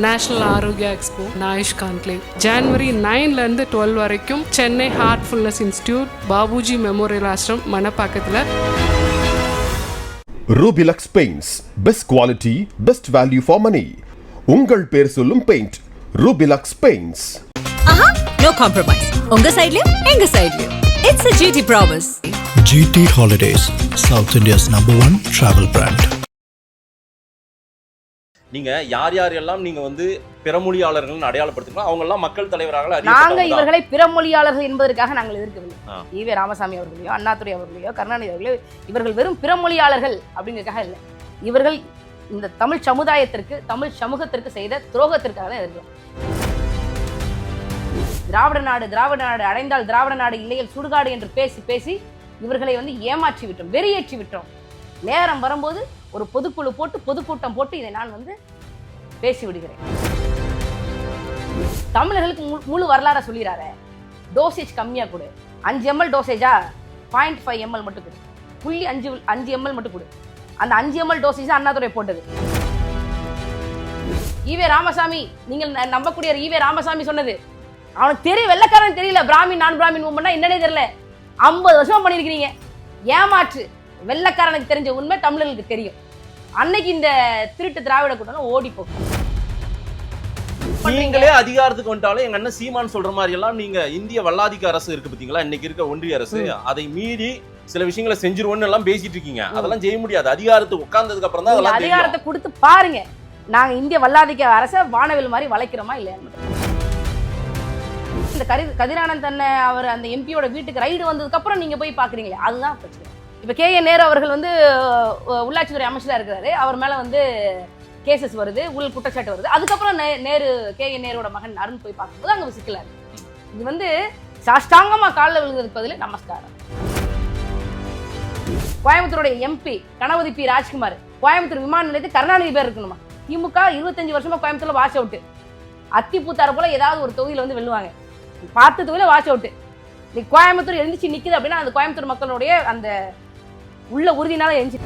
National Arogya expo, நாயுஷ் conclave, ஜனவரி 9லேருந்து 12 வரைக்கும் Chennai heartfulness institute, Babuji memorial ashram, மணப்பாக்கத்தில். Rubilux paints, best quality, best value for money. உங்கள் பேர் சொல்லும் paint Rubilux paints. No compromise. உங்க சைடுலயும் எங்க சைடுலயும். It's a GT promise. GT Holidays, South India's #1 travel brand. நீங்க யார் யாரெல்லாம் நீங்க வந்து பிறமொழியாளர்கள் அடையாளப்படுத்திக்கலாம், அவங்க எல்லாம் மக்கள் தலைவராக நாங்க இவர்களை பிறமொழியாளர்கள் என்பதற்காக நாங்கள் எதிர்க்கவில்லை. ஈவே ராமசாமி அவர்களையோ, அண்ணாதுரை அவர்களையோ, கருணாநிதி அவர்களையோ இவர்கள் வெறும் பிறமொழியாளர்கள் அப்படிங்கிறதுக்காக இல்லை. இவர்கள் இந்த தமிழ் சமுதாயத்திற்கு, தமிழ் சமூகத்திற்கு செய்த துரோகத்திற்காக தான் எதிர்க்கிறோம். திராவிட நாடு அடைந்தால் திராவிட நாடு இல்லையில் சுடுகாடு என்று பேசி பேசி இவர்களை வந்து ஏமாற்றி விட்டோம், வெறியேற்றி விட்டோம். நேரம் வரும்போது ஒரு பொதுக்குழு போட்டு, பொதுக்கூட்டம் போட்டு இதை நான் வந்து பேசி விடுகிறேன். தமிழர்களுக்கு முழு வரலாற சொல்லிடுறாரு. டோசேஜ் கம்மியா கொடு, 5 ml டோசேஜா 0.5 ml மட்டும் கொடு, 0.5 ml மட்டும் கொடு. அந்த 5 ml டோசேஜ் அண்ணாதுரை போட்டது. ஈவே ராமசாமி, நீங்கள் நம்பக்கூடிய ஈவே ராமசாமி சொன்னது அவனுக்கு தெரிய, வெள்ளக்காரன் தெரியல. பிராமின் நான் பிராமின் மூவ்மெண்ட்னா என்னன்னே தெரியல. 50 வருஷம் பண்ணிருக்கீங்க. ஏமாற்று. வெள்ளக்காரனுக்கு தெரிஞ்ச உண்மை தமிழர்களுக்கு தெரியும். அன்னைக்கு இந்த திருட்டு திராவிட கூட்டம் ஓடி போகும். நீங்களே அதிகாரத்துக்கு வந்துட்டாலும் எங்க அண்ணன் சீமான் சொல்ற மாதிரி எல்லாம் நீங்க இந்திய வல்லாதிக்க அரசு இருக்கு பாத்தீங்களா, இன்னைக்கு இருக்க ஒன்றிய அரசு, அதை மீறி சில விஷயங்களை செஞ்சிருவோன்னு எல்லாம் பேசிட்டு இருக்கீங்க. அதெல்லாம் செய்ய முடியாது. அதிகாரத்துக்கு உட்கார்ந்ததுக்கு அப்புறம் தான் அதெல்லாம் அதிகாரத்தை கொடுத்து பாருங்க. நாங்க இந்திய வல்லாதிக்க அரசை வானவில் மாதிரி வளைக்கிறோமா இல்லையா? இந்த கதிரானந்த் அவர் அந்த எம்பியோட வீட்டுக்கு ரைடு வந்ததுக்கு அப்புறம் நீங்க போய் பாக்குறீங்களே, அதுதான் பிரச்சனை. இப்ப KA நேரு அவர்கள் வந்து உள்ளாட்சித்துறை அமைச்சரா இருக்கிறாரு. அவர் மேல வந்து கேசஸ் வருது, ஊழல் குற்றச்சாட்டு வருது. அதுக்கப்புறம் நேரு, KA நேரோட மகன் அருண் போய் பார்க்கும்போது அங்க சிக்கலா இருக்கு. இது வந்து சாஷ்டாங்கமா காலில் விழுகிறதுக்கு பதில் நமஸ்காரம். கோயம்புத்தூருடைய MP கணபதி P ராஜ்குமார், கோயம்புத்தூர் விமான நிலையத்துக்கு கருணாநிதி பேர் இருக்கணுமா? திமுக 25 வருஷமா கோயம்புத்தூர்ல வாஷ் அவுட். அத்தி பூத்தார போல ஏதாவது ஒரு தொகுதியில வந்து வெல்லுவாங்க. 10 தொகுதியில வாஷ் அவுட். கோயம்புத்தூர் எழுந்துச்சு நிக்குது அப்படின்னா அந்த கோயம்புத்தூர் மக்களுடைய அந்த உள்ள உறுதினால எழுந்து.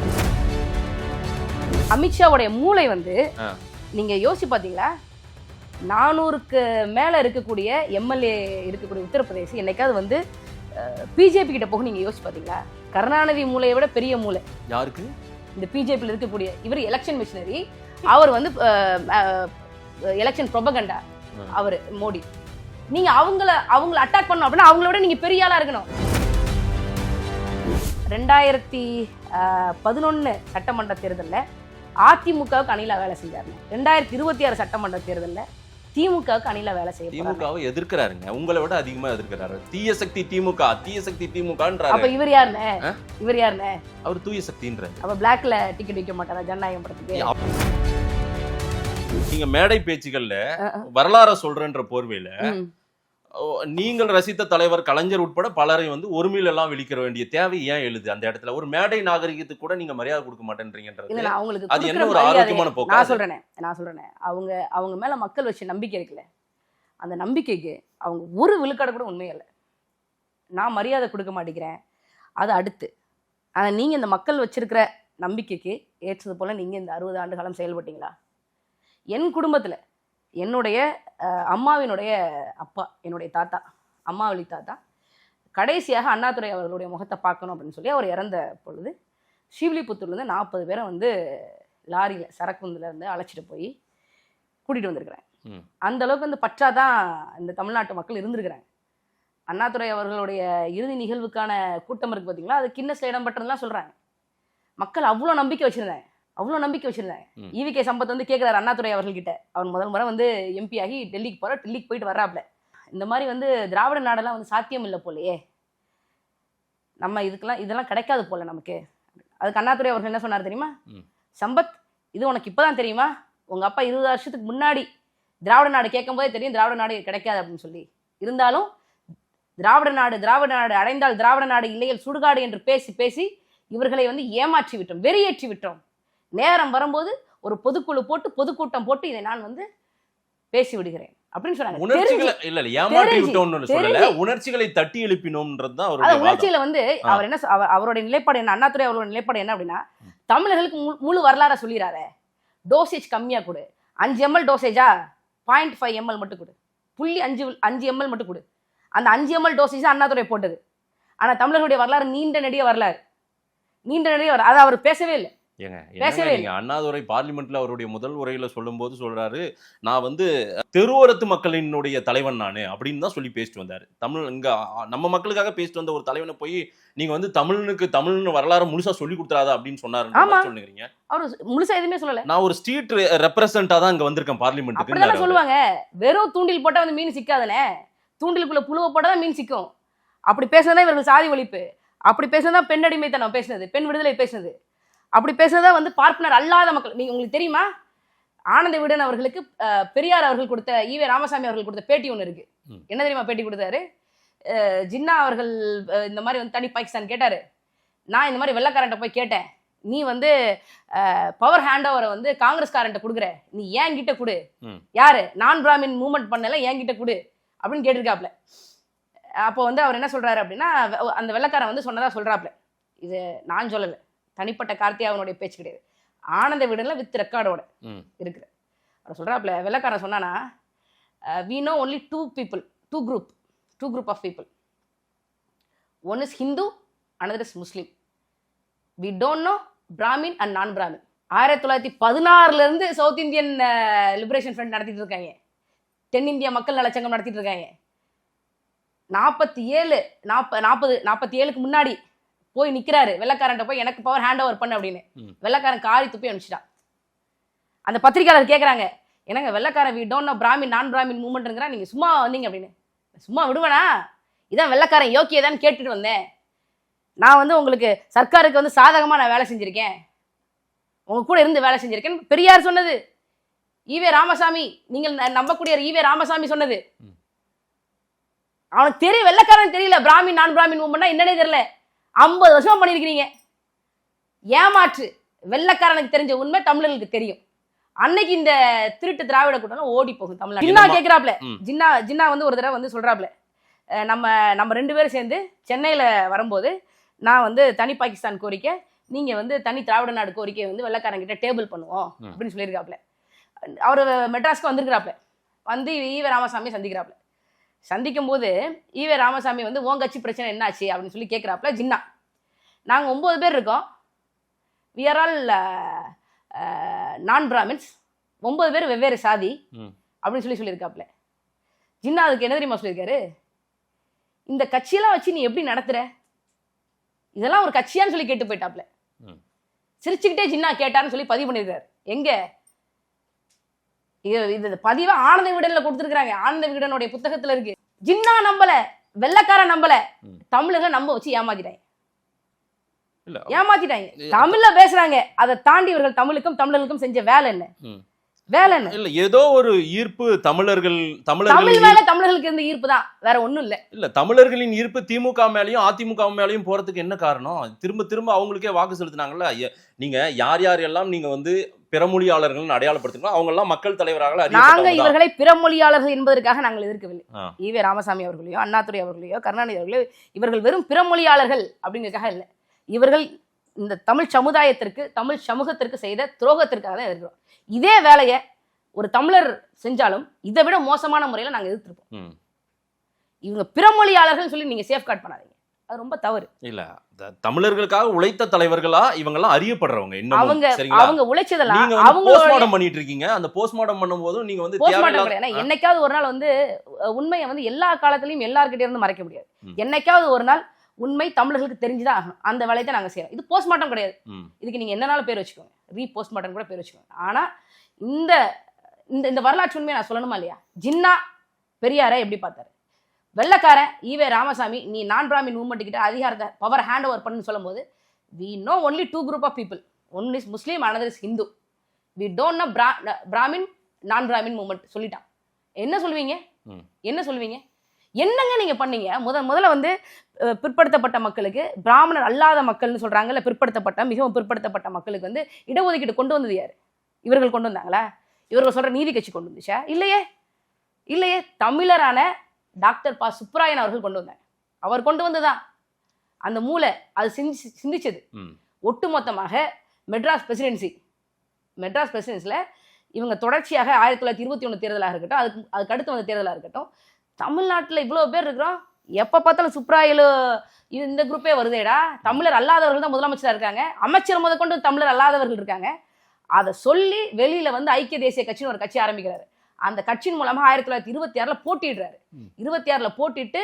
அமித்ஷாவுடைய மூளை வந்து நீங்க யோசிச்சு பாத்தீங்களா? 400க்கு மேல இருக்கக்கூடிய MLA இருக்கக்கூடிய உத்தரப்பிரதேச என்னைக்காவது வந்து பிஜேபி கிட்ட போக நீங்க யோசிச்சு பாத்தீங்களா? கருணாநிதி மூளையை விட பெரிய மூளை யாருக்கு? இந்த பிஜேபியில் இருக்கக்கூடிய இவர் எலெக்ஷன் மிஷினரி. அவர் வந்து எலெக்ஷன் ப்ரொபகண்டா அவர் மோடி. நீங்க அவங்கள அட்டாக் பண்ணணும் அப்படின்னா அவங்கள விட நீங்க பெரிய ஆளா இருக்கணும். 2011 சட்டமன்ற தேர்தலில் அதிமுகவுக்கு அணிலா வேலை செஞ்சாருங்க. 2026 சட்டமன்ற தேர்தலில் திமுகவுக்கு அணிலா வேலை செய்ய திமுகவை எதிர்க்கிறாருங்க. உங்களை விட அதிகமா எதிர்க்கிறாரு. தீய சக்தி திமுக, தீய சக்தி திமுகன்றாரு. அப்ப இவர் யாருன்னு? அவர் தூய சக்தின்றாரு. அப்ப பிளாக்ல டிக்கெட் விற்க மாட்டாரா ஜனநாயகம் படத்துக்கு? நீங்க மேடை பேச்சுகள்ல வரலாறு சொல்றன்ற போர்வையில நீங்கள் ரசித்த தலைவர் கலைஞர் உட்பட பலரை வந்து ஒருமையில எல்லாம் விழிக்கிற வேண்டிய தேவை ஏன் எழுது? அந்த இடத்துல ஒரு மேடை நாகரிகத்துக்கு கூட நீங்க மரியாதை கொடுக்க மாட்டேன்றீங்கன்றது அது என்ன ஒரு ஆரோக்கியமான போக்கு? நான் சொல்றேன் அவங்க மேல மக்கள் வச்ச நம்பிக்கை இருக்குல்ல, அந்த நம்பிக்கைக்கு அவங்க ஒரு விழுக்காடு கூட உண்மையே இல்லை. நான் மரியாதை கொடுக்க மாட்டேங்கிறேன், அது அடுத்து. ஆனா நீங்க இந்த மக்கள் வச்சிருக்கிற நம்பிக்கைக்கு ஏற்றது போல நீங்க இந்த 60 ஆண்டு காலம் செயல்பட்டீங்களா? என் குடும்பத்துல என்னுடைய அம்மாவினுடைய அப்பா, என்னுடைய தாத்தா, அம்மாவளி தாத்தா, கடைசியாக அண்ணாதுரை அவர்களுடைய முகத்தை பார்க்கணும் அப்படின்னு சொல்லி அவர் இறந்த பொழுது ஸ்ரீவில்லிபுத்தூர்லேருந்து 40 பேரை வந்து லாரியில் சரக்குந்தில் இருந்து அழைச்சிட்டு போய் கூட்டிகிட்டு வந்திருக்கிறேன். அந்த அளவுக்கு வந்து பற்றாதான் இந்த தமிழ்நாட்டு மக்கள் இருந்திருக்கிறாங்க. அண்ணாதுரை அவர்களுடைய இறுதி நிகழ்வுக்கான கூட்டம் இருக்குது பார்த்தீங்களா, அது கின்னஸ்ல இடம் பெற்றதுலாம் சொல்கிறாங்க. மக்கள் அவ்வளோ நம்பிக்கை வச்சுருந்தாங்க. EVK சம்பத் வந்து கேட்குறாரு அண்ணாதுரை அவர்கள்கிட்ட. அவர் முதல் முறை வந்து MP ஆகி டெல்லிக்கு போயிட்டு வர்றாப்ல. இந்த மாதிரி வந்து திராவிட நாடெல்லாம் வந்து சாத்தியம் இல்லை போலையே, நம்ம இதெல்லாம் கிடைக்காது போல நமக்கு. அதுக்கு அண்ணாதுரை அவர்கள் என்ன சொன்னார் தெரியுமா? சம்பத், இது உனக்கு இப்போதான் தெரியுமா? உங்க அப்பா 20 வருஷத்துக்கு முன்னாடி திராவிட நாடு கேட்கும் போதே தெரியும் திராவிட நாடு கிடைக்காது அப்படின்னு சொல்லி. இருந்தாலும் திராவிட நாடு அடைந்தால் திராவிட நாடு இல்லையில் சுடுகாடு என்று பேசி பேசி இவர்களை வந்து ஏமாற்றி விட்டோம், வெறியேற்றி விட்டோம். நேரம் வரும்போது ஒரு பொதுக்குழு போட்டு, பொதுக்கூட்டம் போட்டு இதை நான் வந்து பேசி விடுகிறேன் அப்படின்னு சொன்னாங்க. உணர்ச்சிகளை தட்டி எழுப்பினோம்ன்றதுதான் உணர்ச்சியில வந்து அவர் என்ன, அவருடைய நிலைப்பாடு என்ன, அண்ணாதுரை அவரோட நிலைப்பாடு என்ன அப்படின்னா, தமிழர்களுக்கு முழு வரலாற சொல்லிடுறாரு. டோசேஜ் கம்மியா கொடு, 5 ml டோசேஜா 0.5 ml மட்டும் கொடு, 5 ml மட்டும் கொடு. அந்த 5 ml டோசேஜ் அண்ணாதுரை போட்டது. ஆனா தமிழர்களுடைய வரலாறு நீண்ட நெடிய வரலாறு, அதை அவர் பேசவே இல்லை. நீங்க அண்ணாதுரை பார்லிமெண்ட்ல அவருடைய முதல் உரையில சொல்லும் போது சொல்றாரு, நான் வந்து தெருவோரத்து மக்களினுடைய தலைவன் நானு அப்படின்னு தான் சொல்லி பேசிட்டு வந்தாரு. தமிழ் இங்க நம்ம மக்களுக்காக பேசிட்டு வந்த ஒரு தலைவனை போய் நீங்க வந்து தமிழ்னு வரலாறு முழுசா சொல்லி கொடுத்துறாதா அப்படின்னு சொன்னாரு சொல்லுங்க. அவரு முழுசா எதுவுமே சொல்லல. நான் ஒரு ஸ்ட்ரீட் ரெப்ரசென்டா தான் இங்க வந்திருக்கேன் பார்லிமெண்ட்டுக்கு. அப்படிதான் சொல்லுவாங்க. வெறும் தூண்டில் போட்டா வந்து மீன் சிக்காதுனே, தூண்டிலுக்குள்ள புழுவ போட்டா தான் மீன் சிக்கும். அப்படி பேசுனதா இவர்கள் சாதி ஒழிப்பு, அப்படி பேசுனதா பெண் அடிமைத்தனம் பேசுனது, பெண் விடுதலை பேசுனது, அப்படி பேசுனதா வந்து பார்ப்பனர் அல்லாத மக்கள். நீங்க உங்களுக்கு தெரியுமா, ஆனந்த விகடன் அவர்களுக்கு பெரியார் அவர்கள் கொடுத்த, ஈவே ராமசாமி அவர்கள் கொடுத்த பேட்டி ஒன்று இருக்கு. என்ன தெரியுமா பேட்டி கொடுத்தாரு? ஜின்னா அவர்கள் இந்த மாதிரி வந்து தனி பாகிஸ்தான் கேட்டாரு. நான் இந்த மாதிரி வெள்ளக்காரன்ட்ட போய் கேட்டேன், நீ வந்து பவர் ஹேண்ட் ஓவரை வந்து காங்கிரஸ்காரன்ட்ட கொடுக்குற, நீ ஏன் கிட்ட கொடு, யாரு நான் பிராமின் மூவ்மெண்ட் பண்ணல ஏன் கிட்ட கொடு அப்படின்னு கேட்டிருக்காப்ல. அப்போ வந்து அவர் என்ன சொல்றாரு அப்படின்னா, அந்த வெள்ளக்காரன் வந்து சொன்னதா சொல்றாப்ல. இது நான் சொல்லலை, தனிப்பட்ட கார்த்தியாவனுடைய பேச்சு கிடையாது, ஆனந்த விகடன்ல வித் ரெக்கார்டோட இருக்குது. அவர் சொல்றாப்ல, வெள்ளக்காரன் சொன்னானா, we know only two group of people, one is Hindu, another is Muslim, we don't know Brahmin and non-Brahmin. 1916 இருந்து சவுத் இந்தியன் லிபரேஷன் ஃப்ரண்ட் நடத்திட்டு இருக்காங்க, தென்னிந்திய மக்கள் நலச்சங்கம் நடத்திட்டு இருக்காங்க. 47க்கு முன்னாடி போய் நிக்கிறாரு வெள்ளக்காரன் போய், எனக்கு பவர் ஹேண்ட் ஓவர் பண்ணு அப்படின்னு. வெள்ளக்காரன் காரி துப்பி அனுப்பிச்சிட்டான். அந்த பத்திரிகையாளர் கேட்கறாங்க, என்னங்க வெள்ளக்காரன் வி டோன்ட் நோ பிராமின் நான் பிராமின் மூவ்மெண்ட்ங்கிறா, நீங்க சும்மா வந்தீங்க அப்படின்னு. சும்மா விடுவேனா, இதான் வெள்ளக்காரன் யோக்கியதான்னு கேட்டுட்டு வந்தேன். நான் வந்து உங்களுக்கு சர்க்காருக்கு வந்து சாதகமா நான் வேலை செஞ்சிருக்கேன், உங்க கூட இருந்து வேலை செஞ்சிருக்கேன். பெரியார் சொன்னது, ஈவே ராமசாமி, நீங்கள் நம்பக்கூடிய ஈவே ராமசாமி சொன்னது. அவனுக்கு தெரியும், வெள்ளக்காரன் தெரியல பிராமின் நான் பிராமின் மூவ்மெண்ட்னா என்னன்னே தெரியல. 50 வருஷமா பண்ணிருக்கிறீங்க ஏமாற்று. வெள்ளக்காரனுக்கு தெரிஞ்ச உண்மை தமிழர்களுக்கு தெரியும். அன்னைக்கு இந்த திருட்டு திராவிட கூட்டம் ஓடி போகும் தமிழ்நாடு. ஜின்னா கேட்கிறாப்ல, ஜின்னா வந்து ஒரு தடவை வந்து சொல்றாப்ல, நம்ம 2 பேரும் சேர்ந்து சென்னையில வரும்போது நான் வந்து தனி பாகிஸ்தான் கோரிக்கை, நீங்க வந்து தனி திராவிட நாடு கோரிக்கை வந்து வெள்ளக்காரங்கிட்ட டேபிள் பண்ணுவோம் அப்படின்னு சொல்லியிருக்காப்ல. அவர் மெட்ராஸ்க்கு வந்திருக்கிறாப்ல, வந்து ஈவே ராமசாமி சந்திக்கிறாப்ல. சந்திக்கும் போது ஈவே ராமசாமி வந்து உன் கட்சி பிரச்சனை என்னாச்சு அப்படின்னு சொல்லி கேட்குறாப்ல. ஜின்னா, நாங்கள் 9 பேர் இருக்கோம், வி ஆர் ஆல் நான் பிராமின்ஸ், 9 பேர் வெவ்வேறு சாதி அப்படின்னு சொல்லியிருக்காப்ல. ஜின்னா அதுக்கு என்ன தெரியுமா சொல்லியிருக்காரு, இந்த கட்சியெல்லாம் வச்சு நீ எப்படி நடத்துற, இதெல்லாம் ஒரு கட்சியான்னு சொல்லி கேட்டு போயிட்டாப்ல. சிரிச்சுக்கிட்டே ஜின்னா கேட்டான்னு சொல்லி பதிவு பண்ணியிருக்காரு. எங்க இது பதிவா ஆனந்த விகடன்ல கொடுத்துருக்காங்க, ஆனந்த விகடனுடைய புத்தகத்துல இருக்கு. ஜின்னா நம்பல, வெள்ளக்காரன் நம்பல, தமிழர்கள் நம்ப வச்சு ஏமாத்திட்டாங்க. தமிழ்ல பேசுறாங்க, அதை தாண்டி இவர்கள் தமிழர்களுக்கும் செஞ்ச வேலை என்ன? இல்ல ஏதோ ஒரு ஈர்ப்பு தமிழர்கள் மேல தமிழர்களுக்கு இருந்த ஈர்ப்பு தான், வேற ஒண்ணும் இல்ல. தமிழர்களின் ஈர்ப்பு திமுக மேலயும் அதிமுக மேலயும் போறதுக்கு என்ன காரணம்? திரும்ப அவங்களுக்கே வாக்கு செலுத்தினாங்கல்ல. நீங்க யார் எல்லாம் நீங்க வந்து பிறமொழியாளர்கள் அடையாளப்படுத்தினா அவங்க எல்லாம் மக்கள் தலைவராக நாங்க இவர்களை பிறமொழியாளர்கள் என்பதற்காக நாங்கள் எதிர்க்கவில்லை. ஈவே ராமசாமி அவர்களையோ அண்ணாதுரை அவர்களையோ கருணாநிதி அவர்களையோ இவர்கள் வெறும் பிறமொழியாளர்கள் அப்படிங்கிறதுக்காக இல்லை. இவர்கள் இந்த தமிழ் சமுதாயத்திற்கு, தமிழ் சமூகத்திற்கு செய்த துரோகத்திற்காக தான் எதிர்க்கிறோம். இதே வேலையை ஒரு தமிழர் செஞ்சாலும் இதை விட மோசமான முறையில் நாங்கள் எதிர்த்திருப்போம். இவங்க பிறமொழியாளர்கள் சொல்லி நீங்க சேஃப்கார்ட் பண்ணாதீங்க, அது ரொம்ப தவறு. இல்ல, தமிழர்களுக்காக உழைத்த தலைவர்களா இவங்க எல்லாம் அறியப்படுறவங்க. அவங்க உழைச்சதெல்லாம் அவங்க போஸ்ட்மார்ட்டம் பண்ணிட்டு இருக்கீங்க. அந்த போஸ்ட்மார்ட்டம் பண்ணும்போது நீங்க வந்து என்னைக்காவது ஒரு நாள் வந்து உண்மையை வந்து எல்லா காலத்திலயும் எல்லார்கிட்ட இருந்து மறைக்க முடியாது. என்னைக்காவது ஒரு நாள் உண்மை தமிழர்களுக்கு தெரிஞ்சுதான் ஆகணும். அந்த வேலையை தான் நாங்க செய்யறோம். இது போஸ்ட்மார்ட்டம் கிடையாது. இதுக்கு நீங்க என்னனாலும் பேர் வச்சுக்கோங்க, போஸ்ட்மார்ட்டம் கூட பேர் வச்சுக்கோங்க. ஆனா இந்த இந்த வரலாற்று உண்மையை நான் சொல்லணுமா இல்லையா? ஜின்னா பெரியாரை எப்படி பார்த்தாரு, வெள்ளக்காரன் ஈவே ராமசாமி நீ நான் பிராமின் மூவ்மெண்ட் கிட்ட அதிகாரத்தை பவர் ஹேண்ட் ஓவர் பண்ணு சொல்லும் போது, we know only 2 group of people, one is Muslim, another is Hindu, we don't know Brahmin நான் பிராமின் மூவ்மெண்ட் சொல்லிட்டான். என்ன சொல்லுவீங்க? என்னங்க நீங்க பண்ணீங்க? முதல்ல வந்து பிற்படுத்தப்பட்ட மக்களுக்கு, பிராமணர் அல்லாத மக்கள்னு சொல்றாங்கல்ல, பிற்படுத்தப்பட்ட மிகவும் பிற்படுத்தப்பட்ட மக்களுக்கு வந்து இடஒதுக்கீடு கொண்டு வந்தது யாரு? இவர்கள் கொண்டு வந்தாங்களா? இவர்கள் சொல்ற நீதி கட்சி கொண்டு வந்துச்சா? இல்லையே, தமிழரான டாக்டர் ப சுப்ராயன் அவர்கள் கொண்டு வந்தாங்க. அவர் கொண்டு வந்துதான் அந்த மூளை அது சிந்திச்சது. ஒட்டுமொத்தமாக மெட்ராஸ் பிரசிடென்சில இவங்க தொடர்ச்சியாக 1921 தேர்தலாக இருக்கட்டும், அதுக்கு அடுத்து வந்த தேர்தலாக இருக்கட்டும், தமிழ்நாட்டில் இவ்வளோ பேர் இருக்கிறோம், எப்போ பார்த்தாலும் சுப்ராயலு இந்த குரூப்பே வருதேடா, தமிழர் அல்லாதவர்கள் தான் முதலமைச்சராக இருக்காங்க, அமைச்சர் முதற்கொண்டு தமிழர் அல்லாதவர்கள் இருக்காங்க. அதை சொல்லி வெளியில் வந்து ஐக்கிய தேசிய கட்சின்னு ஒரு கட்சி ஆரம்பிக்கிறாரு. அந்த கட்சியின் மூலமாக 1926 போட்டிடுறாரு. 26 போட்டிட்டு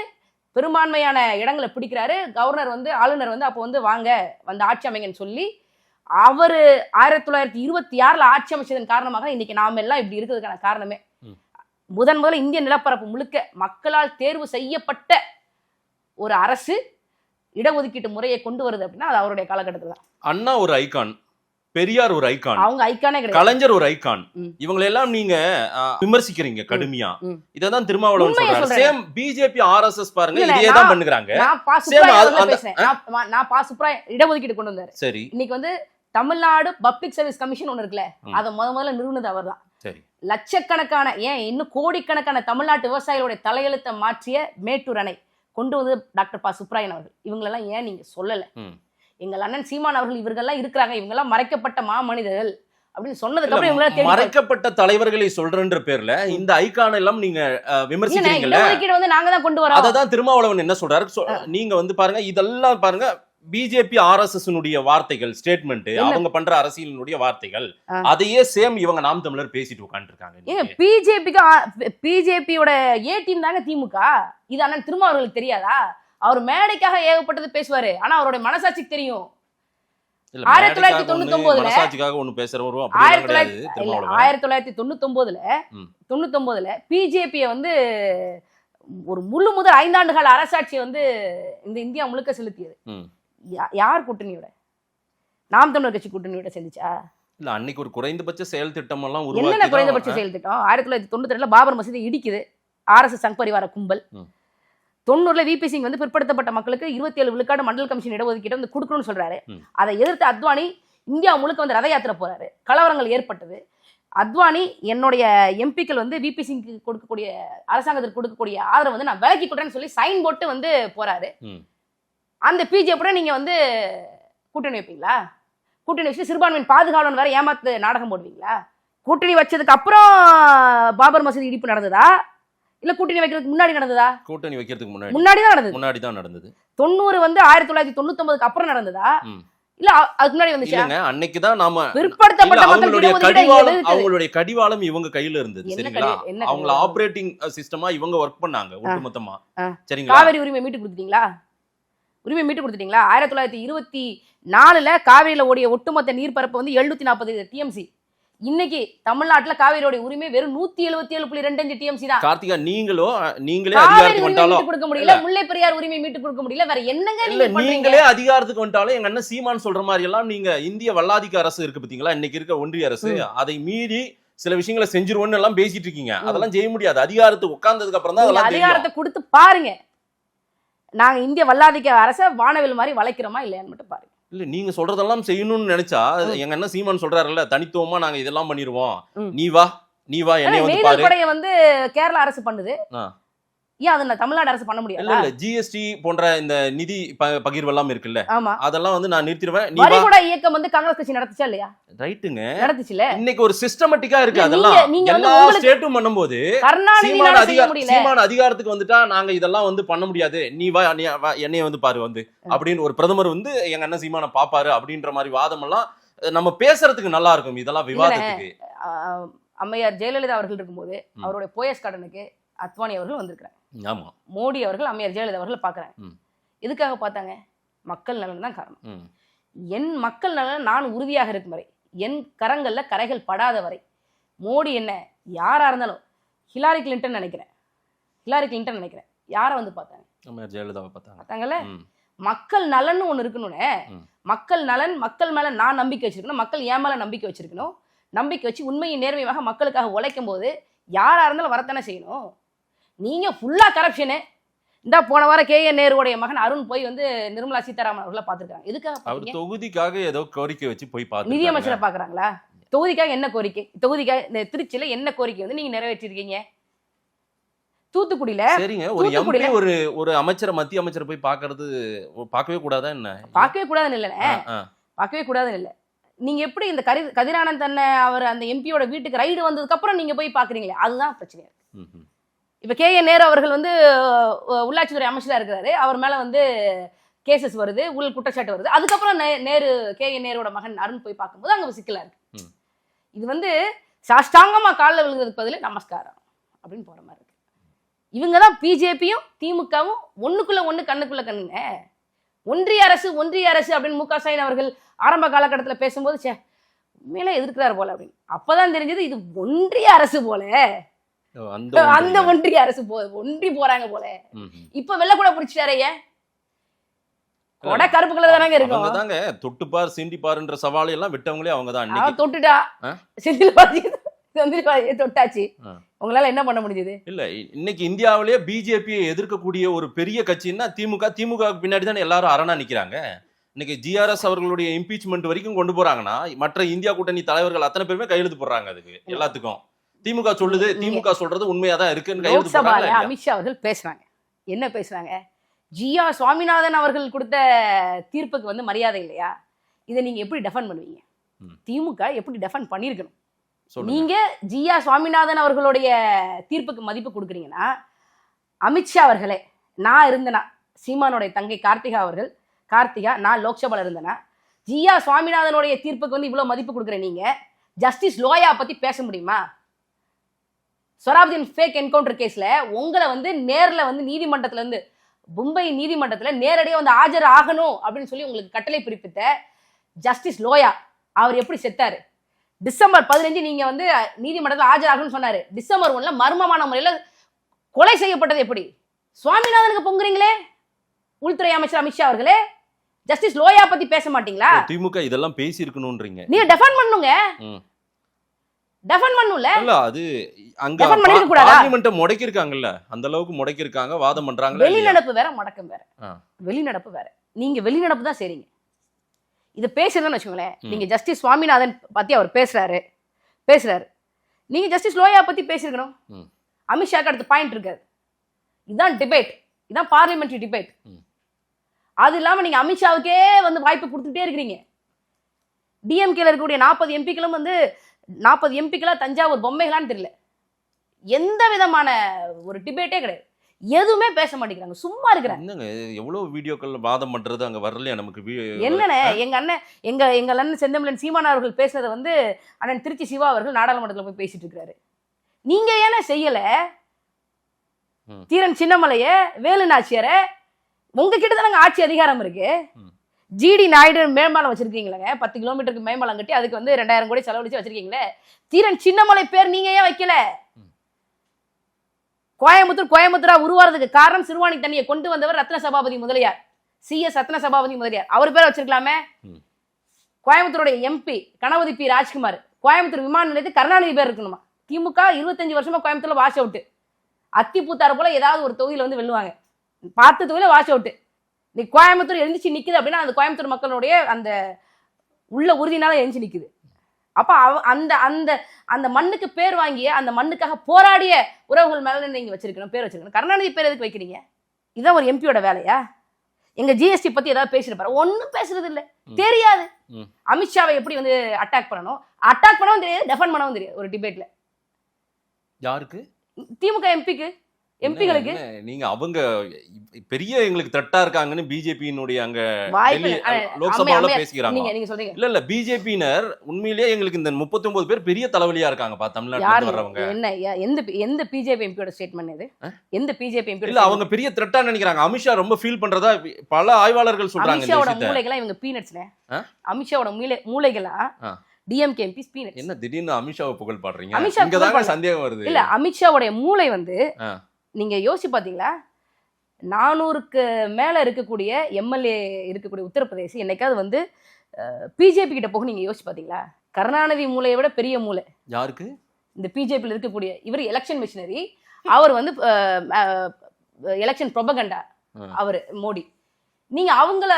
பெரும்பான்மையான இடங்களை பிடிக்கிறாரு. கவர்னர் வந்து ஆளுநர் வந்து அப்போ வந்து வாங்க வந்து ஆட்சி அமைங்கன்னு சொல்லி அவர் 1926 ஆட்சி அமைச்சதன் காரணமாக இன்னைக்கு நாம எல்லாம் இப்படி இருக்கிறதுக்கான காரணமே முதல்ல இந்திய நிலப்பரப்பு முழுக்க மக்களால் தேர்வு செய்யப்பட்ட ஒரு அரசு இடஒதுக்கீட்டு முறையை கொண்டு வருது அப்படின்னா அது அவருடைய காலகட்டத்தில் தான். அண்ணா ஒரு ஐகான், பெரியார் ஒரு ஐகான், அவங்க ஐகானே கிடையாது, கலைஞர் ஒரு ஐகான். இவங்களெல்லாம் நீங்க விமர்சிக்கிறீங்க கடுமையா. இததான் திருமாவளவன் சொல்றாரு. சேம் பிஜேபி ஆர்எஸ்எஸ் பாருங்க இதே தான் பண்ணுகிறாங்க. நான் பா சுப்ரா இடஒதுக்கீடு கொண்டு வந்தாரு. சரி, இன்னைக்கு வந்து தமிழ்நாடு பப்ளிக் சர்வீஸ் கமிஷன் ஒண்ணு இருக்குல்ல, அதை முதல்ல நிறுவனது அவர் தான். சரி, லட்சக்கணக்கான ஏன் இன்னும் கோடிக்கணக்கான தமிழ்நாட்டு விவசாயிகளுடைய தலையெழுத்தை மாற்றிய மேட்டூர் அணை கொண்டு வந்து டாக்டர் பா சுப்ராயன் அவர்கள். இவங்களெல்லாம் ஏன் நீங்க சொல்லல? எங்கள் அண்ணன் சீமான் அவர்கள் இவர்கள்லாம் இருக்கிறாங்க, இவங்கெல்லாம் மறைக்கப்பட்ட மாமனிதர்கள் அப்படின்னு சொன்னதுக்கு அப்புறம் இவங்க மறைக்கப்பட்ட தலைவர்களை சொல்றன்ற பேர்ல இந்த ஐகான் எல்லாம் நீங்க விமர்சிக்கிறீங்கல்ல, வந்து நாங்க தான் கொண்டு வரோம். அததான் திருமாவளவன் என்ன சொல்றாரு, நீங்க வந்து பாருங்க இதெல்லாம் பாருங்க பிஜேபி ஆர்எஸ்எஸ் வார்த்தைகள், ஸ்டேட்மெண்ட், அவங்க பண்ற அரசியலினுடைய வார்த்தைகள், அதையே சேம் இவங்க நாம் தமிழர் பேசிட்டு உட்கார்ந்து இருக்காங்க. பிஜேபியோட ஏ டீம் தாங்க திமுக. இது அண்ணன் திருமாவளவனுக்கு தெரியாதா? அவர் மேடைக்காக ஏகப்பட்டது பேசுவாரு, ஆனா அவருடைய மனசாட்சிக்கு தெரியும். 1999 பிஜேபிய வந்து ஒரு முழு முதல் 5 ஆண்டு கால அரசாட்சியை வந்து இந்த இந்தியா முழுக்க செலுத்தியது யார் கூட்டணியோட? நாம் தமிழர் கட்சி கூட்டணியோட செஞ்சுச்சா? இல்ல, அன்னைக்கு ஒரு குறைந்தபட்ச செயல் திட்டம் எல்லாம் என்னென்ன குறைந்தபட்ச செயல் திட்டம்? 1992 பாபர் மசூதி இடிக்குது ஆர்எஸ்எஸ் சங் பரிவார கும்பல். 90 விபி சிங் வந்து பிற்படுத்தப்பட்ட மக்களுக்கு 27 விழுக்காடு மண்டல் கமிஷன் இடஒதுக்கீடு வந்து கொடுக்கணும்னு சொல்றாரு. அதை எதிர்த்து அத்வானி இந்தியா முழுக்க வந்து ரத யாத்திரை போறாரு. கலவரங்கள் ஏற்பட்டது. அத்வானி என்னுடைய எம்பிக்கள் வந்து விபி சிங்க்கு கொடுக்கக்கூடிய அரசாங்கத்திற்கு கொடுக்கக்கூடிய ஆதரவு வந்து நான் விலக்கி கொடுறேன்னு சொல்லி சைன் போட்டு வந்து போறாரு. அந்த பிஜேபியோட நீங்க வந்து கூட்டணி வைப்பீங்களா? கூட்டணி வச்சு சிறுபான்மையின் பாதுகாவலன் வேற ஏமாத்து நாடகம் போடுவீங்களா? கூட்டணி வச்சதுக்கு அப்புறம் பாபர் மசூதி இடிப்பு நடந்ததா இல்ல கூட்டணி வைக்கிறதுக்கு முன்னாடி நடந்ததா? கூட்டணி வைக்கிறதுக்கு முன்னாடி தான் நடந்தது. 90 வந்து 1999க்கு அப்புறம் நடந்ததா இல்ல அதுக்கு முன்னாடி வந்துச்சு? இல்லங்க, அன்னைக்கு தான் நாம பிற்படுத்தப்பட்ட அவங்களுடைய கடிவாளம் இவங்க கையில இருந்தது. சரிங்களா? அவங்க ஆபரேட்டிங் சிஸ்டமா இவங்க வர்க் பண்ணாங்க ஒட்டுமொத்தமா. சரிங்களா? காவிரி உரிமை மீட்டு கொடுத்துட்டீங்களா? 1924 காவிரியில ஓடிய ஒட்டுமொத்த நீர்பரப்பு வந்து 740 டிஎம்சி. இன்னைக்கு தமிழ்நாட்டுல காவிரியோட உரிமை வெறும் 177.25 டிஎம்சி தான். கார்த்திகா, நீங்களே அதிகாரத்துக்கு வந்தாலும் கொடுக்க முடியல, முல்லை பெரியார் உரிமை மீட்டு கொடுக்க முடியல, வேற என்னங்க நீங்களே அதிகாரத்துக்கு வந்தாலும் எங்க அண்ணன் சீமான் சொல்ற மாதிரி எல்லாம் நீங்க இந்திய வல்லாதிக்க அரசு இருக்கு பாத்தீங்களா, இன்னைக்கு இருக்க ஒன்றிய அரசு, அதை மீறி சில விஷயங்களை செஞ்சிருவோன்னு எல்லாம் பேசிட்டு இருக்கீங்க. அதெல்லாம் செய்ய முடியாது. அதிகாரத்துக்கு உட்கார்ந்ததுக்கு அப்புறம் தான் அதெல்லாம் அதிகாரத்தை கொடுத்து பாருங்க. நாங்க இந்திய வல்லாதிக்க அரசை வானவில் மாதிரி வளைக்கிறோமா இல்லையான்னு மட்டும் பாருங்க. இல்ல, நீங்க சொல்றதெல்லாம் செய்யணும்னு நினைச்சா எங்க அண்ணன் சீமான் சொல்றாருல்ல, தனித்துவமா நாங்க இதெல்லாம் பண்ணிடுவோம், நீ வா என்னைய வந்து பாரு. வந்து கேரளா அரசு பண்ணுது, ஏன் அது தமிழ்நாடு அரசு பண்ண முடியாது? இல்ல ஜிஎஸ்டி போன்ற இந்த நிதி பகிர்வு எல்லாம் இருக்குல்ல, அதெல்லாம் வந்து நான் நிறுத்திடுவேன். வரிகொடை இயக்கம் வந்து காங்கிரஸ் கட்சி நடத்துச்சா இல்லையா? ரைட்டுங்க, நடத்துச்சுல. இன்னைக்கு ஒரு சிஸ்டமேட்டிக்கா இருக்கு. அதெல்லாம் எல்லா ஸ்டேட்டும் பண்ணும்போது சீமான் அதிகாரத்துக்கு வந்துட்டா நாங்க இதெல்லாம் வந்து பண்ண முடியாது, நீ வா என்னைய வந்து பாரு வந்து அப்படின்னு ஒரு பிரதமர் வந்து எங்க அண்ணன் சீமான பாப்பாரு அப்படின்ற மாதிரி வாதம் எல்லாம் நம்ம பேசுறதுக்கு நல்லா இருக்கும். இதெல்லாம் விவாதத்துக்கு. அம்மையார் ஜெயலலிதா அவர்கள் இருக்கும்போது அவருடைய போயஸ் கார்டனுக்கு அத்வானி அவர்கள் வந்திருக்கிறாங்க. மோடி அவர்கள் அம்மையார் ஜெயலலிதா அவர்களை பாக்குறாங்க. எதுக்காக பார்த்தாங்க? மக்கள் நலன் தான் காரணம். என் மக்கள் நலன் நான் உறுதியாக இருக்கும் வரை, என் கரங்கள்ல கரைகள் படாத வரை, மோடி என்ன யாரா இருந்தாலும், ஹிலாரி கிளின்டன் நினைக்கிறேன் யாரை வந்து பார்த்தாங்க? அம்மையார் ஜெயலலிதாவை பார்த்தாங்கல்ல. மக்கள் நலன்னு ஒண்ணு இருக்கணும்னே. மக்கள் நலன், மக்கள் மேல நான் நம்பிக்கை வச்சிருக்கணும், மக்கள் என் மேல நம்பிக்கை வச்சிருக்கணும். நம்பிக்கை வச்சு உண்மையின் நேர்மையாக மக்களுக்காக உழைக்கும் போது யாரா இருந்தாலும் வரத்தானே செய்யணும். நீங்க ஃபுல்லா கரப்ஷனு. இந்த போன வாரம் KN நேருடைய மகன் அருண் போய் வந்து நிர்மலா சீதாராமன் அவர்களை பார்த்துருக்காங்க. எதுக்காக? அவர் தொகுதிக்காக ஏதோ கோரிக்கை வச்சு போய் பார்த்து நிதியமைச்சரை பாக்குறாங்களா? தொகுதிக்காக என்ன கோரிக்கை? தொகுதிக்காக இந்த திருச்சியில என்ன கோரிக்கை வந்து நீங்க நிறைவேற்றிருக்கீங்க? தூத்துக்குடியில சரிங்க, ஒரு எம்பி ஒரு அமைச்சரை, மத்திய அமைச்சரை போய் பார்க்கறது பார்க்கவே கூடாதா என்ன? பார்க்கவே கூடாதுன்னு இல்ல, பார்க்கவே கூடாதுன்னு இல்ல. நீங்க எப்படி இந்த கதிரானந்தன் அவர் அந்த எம்பியோட வீட்டுக்கு ரைடு வந்ததுக்கு அப்புறம் நீங்க போய் பாக்குறீங்களே, அதுதான் பிரச்சனையா இருக்கு. இப்ப KA நேரு அவர்கள் வந்து உள்ளாட்சித்துறை அமைச்சரா இருக்கிறாரு, அவர் மேல வந்து கேசஸ் வருது, ஊழல் குற்றச்சாட்டு வருது. அதுக்கப்புறம் நேரு KA நேரோட மகன் அருண் போய் பார்க்கும்போது அங்க சிக்கலா இருக்கு. இது வந்து சாஷ்டாங்கமா காலில் விழுகிறதுக்கு பதில் நமஸ்காரம் அப்படின்னு போற மாதிரி இருக்கு. இவங்க தான் பிஜேபியும் திமுகவும் ஒண்ணுக்குள்ள ஒண்ணு கண்ணுக்குள்ள கண்ணுங்க. ஒன்றிய அரசு அப்படின்னு மு க ஸ்டாலின் அவர்கள் ஆரம்ப காலகட்டத்தில் பேசும்போது சே உண்மையில எதிர்க்கிறார் போல அப்படின்னு. அப்பதான் தெரிஞ்சது இது ஒன்றிய அரசு போல, அந்த ஒன்றிய அரசு ஒன்றி போறாங்க போல. இப்ப வெள்ள கூட பிடிச்சிட்டாரையே, கொட கருப்பு கலர் தானங்க இருக்கும். அவங்க தாங்க தொட்டுப்பார் சீண்டிப்பாருன்ற சவாலை எல்லாம் விட்டவங்களே அவங்க தான். அவன் தொட்டுட்டா செந்தில் தொட்டாச்சு, உங்களால என்ன பண்ண முடிஞ்சது? இல்ல இன்னைக்கு இந்தியாவிலேயே பிஜேபியை எதிர்க்கக்கூடிய ஒரு பெரிய கட்சின்னா திமுக பின்னாடி தானே எல்லாரும் அரணா நிக்கிறாங்க. இன்னைக்கு GRS அவர்களுடைய இம்பீச்மெண்ட் வரைக்கும் கொண்டு போறாங்கன்னா மற்ற இந்தியா கூட்டணி தலைவர்கள் அத்தனை பேருமே கையெழுத்து போடுறாங்க. அதுக்கு எல்லாத்துக்கும் திமுக சொல்லுது, திமுக சொல்றது உண்மையா தான் இருக்குன்னு கையெழுத்து போடுறாங்க. அமித்ஷா அவர்கள் பேசுறாங்க, என்ன பேசுறாங்க? GR சுவாமிநாதன் அவர்கள் கொடுத்த தீர்ப்புக்கு வந்து மரியாதை இல்லையா? இதை நீங்க எப்படி டெஃபெண்ட் பண்ணுவீங்க? திமுக எப்படி டெஃபெண்ட் பண்ணிருக்கணும்? நீங்க GR சுவாமிநாதன் அவர்களுடைய தீர்ப்புக்கு மதிப்பு கொடுக்குறீங்கன்னா, அமித்ஷா அவர்களே, நான் இருந்தேனா, சீமானுடைய தங்கை கார்த்திகா நான் லோக்சபால இருந்தேனா, GR சுவாமிநாதனுடைய தீர்ப்புக்கு வந்து இவ்வளவு மதிப்பு கொடுக்குற நீங்க ஜஸ்டிஸ் லோயா பத்தி பேச முடியுமா? சொராப்தீன் ஃபேக் என்கவுண்டர் கேஸ்ல உங்களை வந்து நேர்ல வந்து நீதிமன்றத்துல இருந்து மும்பை நீதிமன்றத்துல நேரடியாக வந்து ஆஜர் ஆகணும் அப்படின்னு சொல்லி உங்களுக்கு கட்டளை பிறப்பித்த ஜஸ்டிஸ் லோயா அவர் எப்படி செத்தாரு? டிசம்பர் 15 நீங்க வந்து நீதிமன்றத்தில் ஆஜராகணும்னு சொன்னாரு. டிசம்பர் 1 மர்மமான முறையில் கொலை செய்யப்பட்டது எப்படி? சுவாமிநாதனுக்கு பொங்குறீங்களே உள்துறை அமைச்சர் அமித்ஷா அவர்களே, ஜஸ்டிஸ் லோயா பத்தி பேச மாட்டீங்களா? திமுக இதெல்லாம் பேசி இருக்கணும்ன்றீங்க. நீங்க டெஃபெண்ட் பண்ணுங்க, டெஃபெண்ட் பண்ணுல. இல்ல அது அங்க பார்லிமென்ட்ட முடக்கி இருக்காங்கல்ல, அந்த அளவுக்கு முடக்கி இருக்காங்க, வாதம் பண்றாங்க. வெளிநடப்பு வேற முடக்கம் வேற. வெளிநடப்பு வேற. நீங்க வெளிநடப்பு தான் செய்றீங்க. இது பேசுறதுன்னு வச்சுக்கோங்களேன். நீங்க ஜஸ்டிஸ் சுவாமிநாதன் பத்தி அவர் பேசுறாரு, நீங்க ஜஸ்டிஸ் லோயா பத்தி பேசிருக்கணும். அமித்ஷாக்கு அடுத்த பாயிண்ட் இருக்காது. இதுதான் டிபேட், இதுதான் பார்லிமெண்டரி டிபேட். அது இல்லாம நீங்க அமித்ஷாவுக்கே வந்து வாய்ப்பு கொடுத்துட்டே இருக்கிறீங்க. டிஎம்கேல இருக்கக்கூடிய 40 எம்பிக்களும் வந்து 40 எம்பிக்களா தஞ்சாவூர் பொம்மைகளான்னு தெரியல, எந்த விதமான ஒரு டிபேட்டே கிடையாது, எதுவுமே பேச மாட்டேங்கிறாங்க, சும்மா இருக்கிறாங்க. என்னங்க எவ்வளவு வீடியோக்கள் வாதம் பண்றது அங்க வரலையா நமக்கு? என்னன்னு எங்க அண்ணன் செந்தமிழன் சீமான் அவர்கள் பேசுறதை வந்து அண்ணன் திருச்சி சிவா அவர்கள் நாடாளுமன்றத்தில் போய் பேசிட்டு இருக்காரு. நீங்க ஏன்னா செய்யல? தீரன் சின்னமலைய, வேலு நாச்சியார, உங்ககிட்ட தானங்க ஆட்சி அதிகாரம் இருக்கு. GD நாயுடு மேம்பாலம் வச்சிருக்கீங்களே, 10 கிலோமீட்டருக்கு மேம்பாலம் கட்டி அதுக்கு வந்து 2000 கோடி செலவழிச்சு வச்சிருக்கீங்களே. தீரன் சின்னமலை பேர் நீங்க ஏன் வைக்கல? கோயம்புத்தூரா உருவாறதுக்கு காரணம் சிறுவாணி தண்ணியை கொண்டு வந்தவர் ரத்ன சபாபதி முதலியார், CS ரத்ன சபாபதி முதலியார். அவர் பேரை வச்சிருக்கலாமே. கோயம்புத்தூருடைய MP கணபதி P ராஜ்குமார், கோயம்புத்தூர் விமான நிலையத்துக்கு கருணாநிதி பேர் இருக்கணுமா? திமுக 25 வருஷமா கோயம்புத்தூர்ல வாஷ் அவுட். அத்தி பூத்தாறு போல ஏதாவது ஒரு தொகுதியில வந்து வெல்லுவாங்க, 10 தொகுதியில வாஷ் அவுட். நீ கோயம்புத்தூர் எழுந்துச்சு நிக்குது அப்படின்னா அந்த கோயம்புத்தூர் மக்களுடைய அந்த உள்ள உறுதினால எழுந்துச்சு நிக்குது. அப்ப அந்த அந்த அந்த மண்ணுக்கு பேர் வாங்கிய, அந்த மண்ணுக்காக போராடிய உறவுகள் மேல நீங்க வச்சிருக்கணும், பேர் வச்சிருக்கணும். கருணாநிதி பேர் எதுக்கு வைக்கிறீங்க? இதான் ஒரு எம்பியோட வேலையா? எங்க GST பத்தி ஏதாவது பேசிருப்பாரு? ஒன்னும் பேசுறது இல்ல, தெரியாது. அமித்ஷாவை எப்படி வந்து அட்டாக் பண்ணணும் தெரியாது, டெஃபெண்ட் பண்ணவும் தெரியாது ஒரு டிபேட்ல. யாருக்கு? திமுக எம்பிகளுக்கு. நீங்க அவங்க பெரிய எங்களுக்கு த்ரெட்டா இருக்காங்கன்னு பிஜேபியினுடைய அங்க லோக்சபால பேசிக்கிறாங்க. நீங்க சொல்றீங்க இல்ல பிஜேபியினர் உண்மையிலேயே எங்களுக்கு இந்த 39 பேர் பெரிய தலைவலியா இருக்காங்கப்பா தமிழ்நாட்டுல வர்றவங்க. என்ன எந்த பிஜேபி எம்பியோட ஸ்டேட்மென்ட் இது? எந்த பிஜேபி எம்பி? இல்ல அவங்க பெரிய த்ரெட்டா நினைக்கிறாங்க. அமித்ஷா ரொம்ப ஃபீல் பண்றதா பல ஆய்வாளர்கள் சொல்றாங்க. அமித்ஷாவோட மூளைகளா இவங்க பீனட்ஸ்னே. அமித்ஷாவோட மூளைகளா டிஎம்கே எம்பிஸ் பீனட்ஸ். என்ன திடீர்னு அமித்ஷாவை புகழ் பாடுறீங்க? இங்க தான் சந்தேகம் வருது. இல்ல அமித்ஷாவோட மூளை வந்து நீங்க யோசிச்சு பாத்தீங்களா? 400க்கு மேல இருக்கக்கூடிய எம்எல்ஏ இருக்கக்கூடிய உத்தரப்பிரதேச என்னைக்காவது வந்து பிஜேபி கிட்ட போக நீங்க யோசிச்சு பாத்தீங்களா? கருணாநிதி மூளையை விட பெரிய மூளை யாருக்கு? இந்த பிஜேபியில் இருக்கக்கூடிய இவர் எலெக்ஷன் மிஷினரி, அவர் வந்து எலெக்ஷன் ப்ரொபகண்டா அவர் மோடி. நீங்க அவங்கள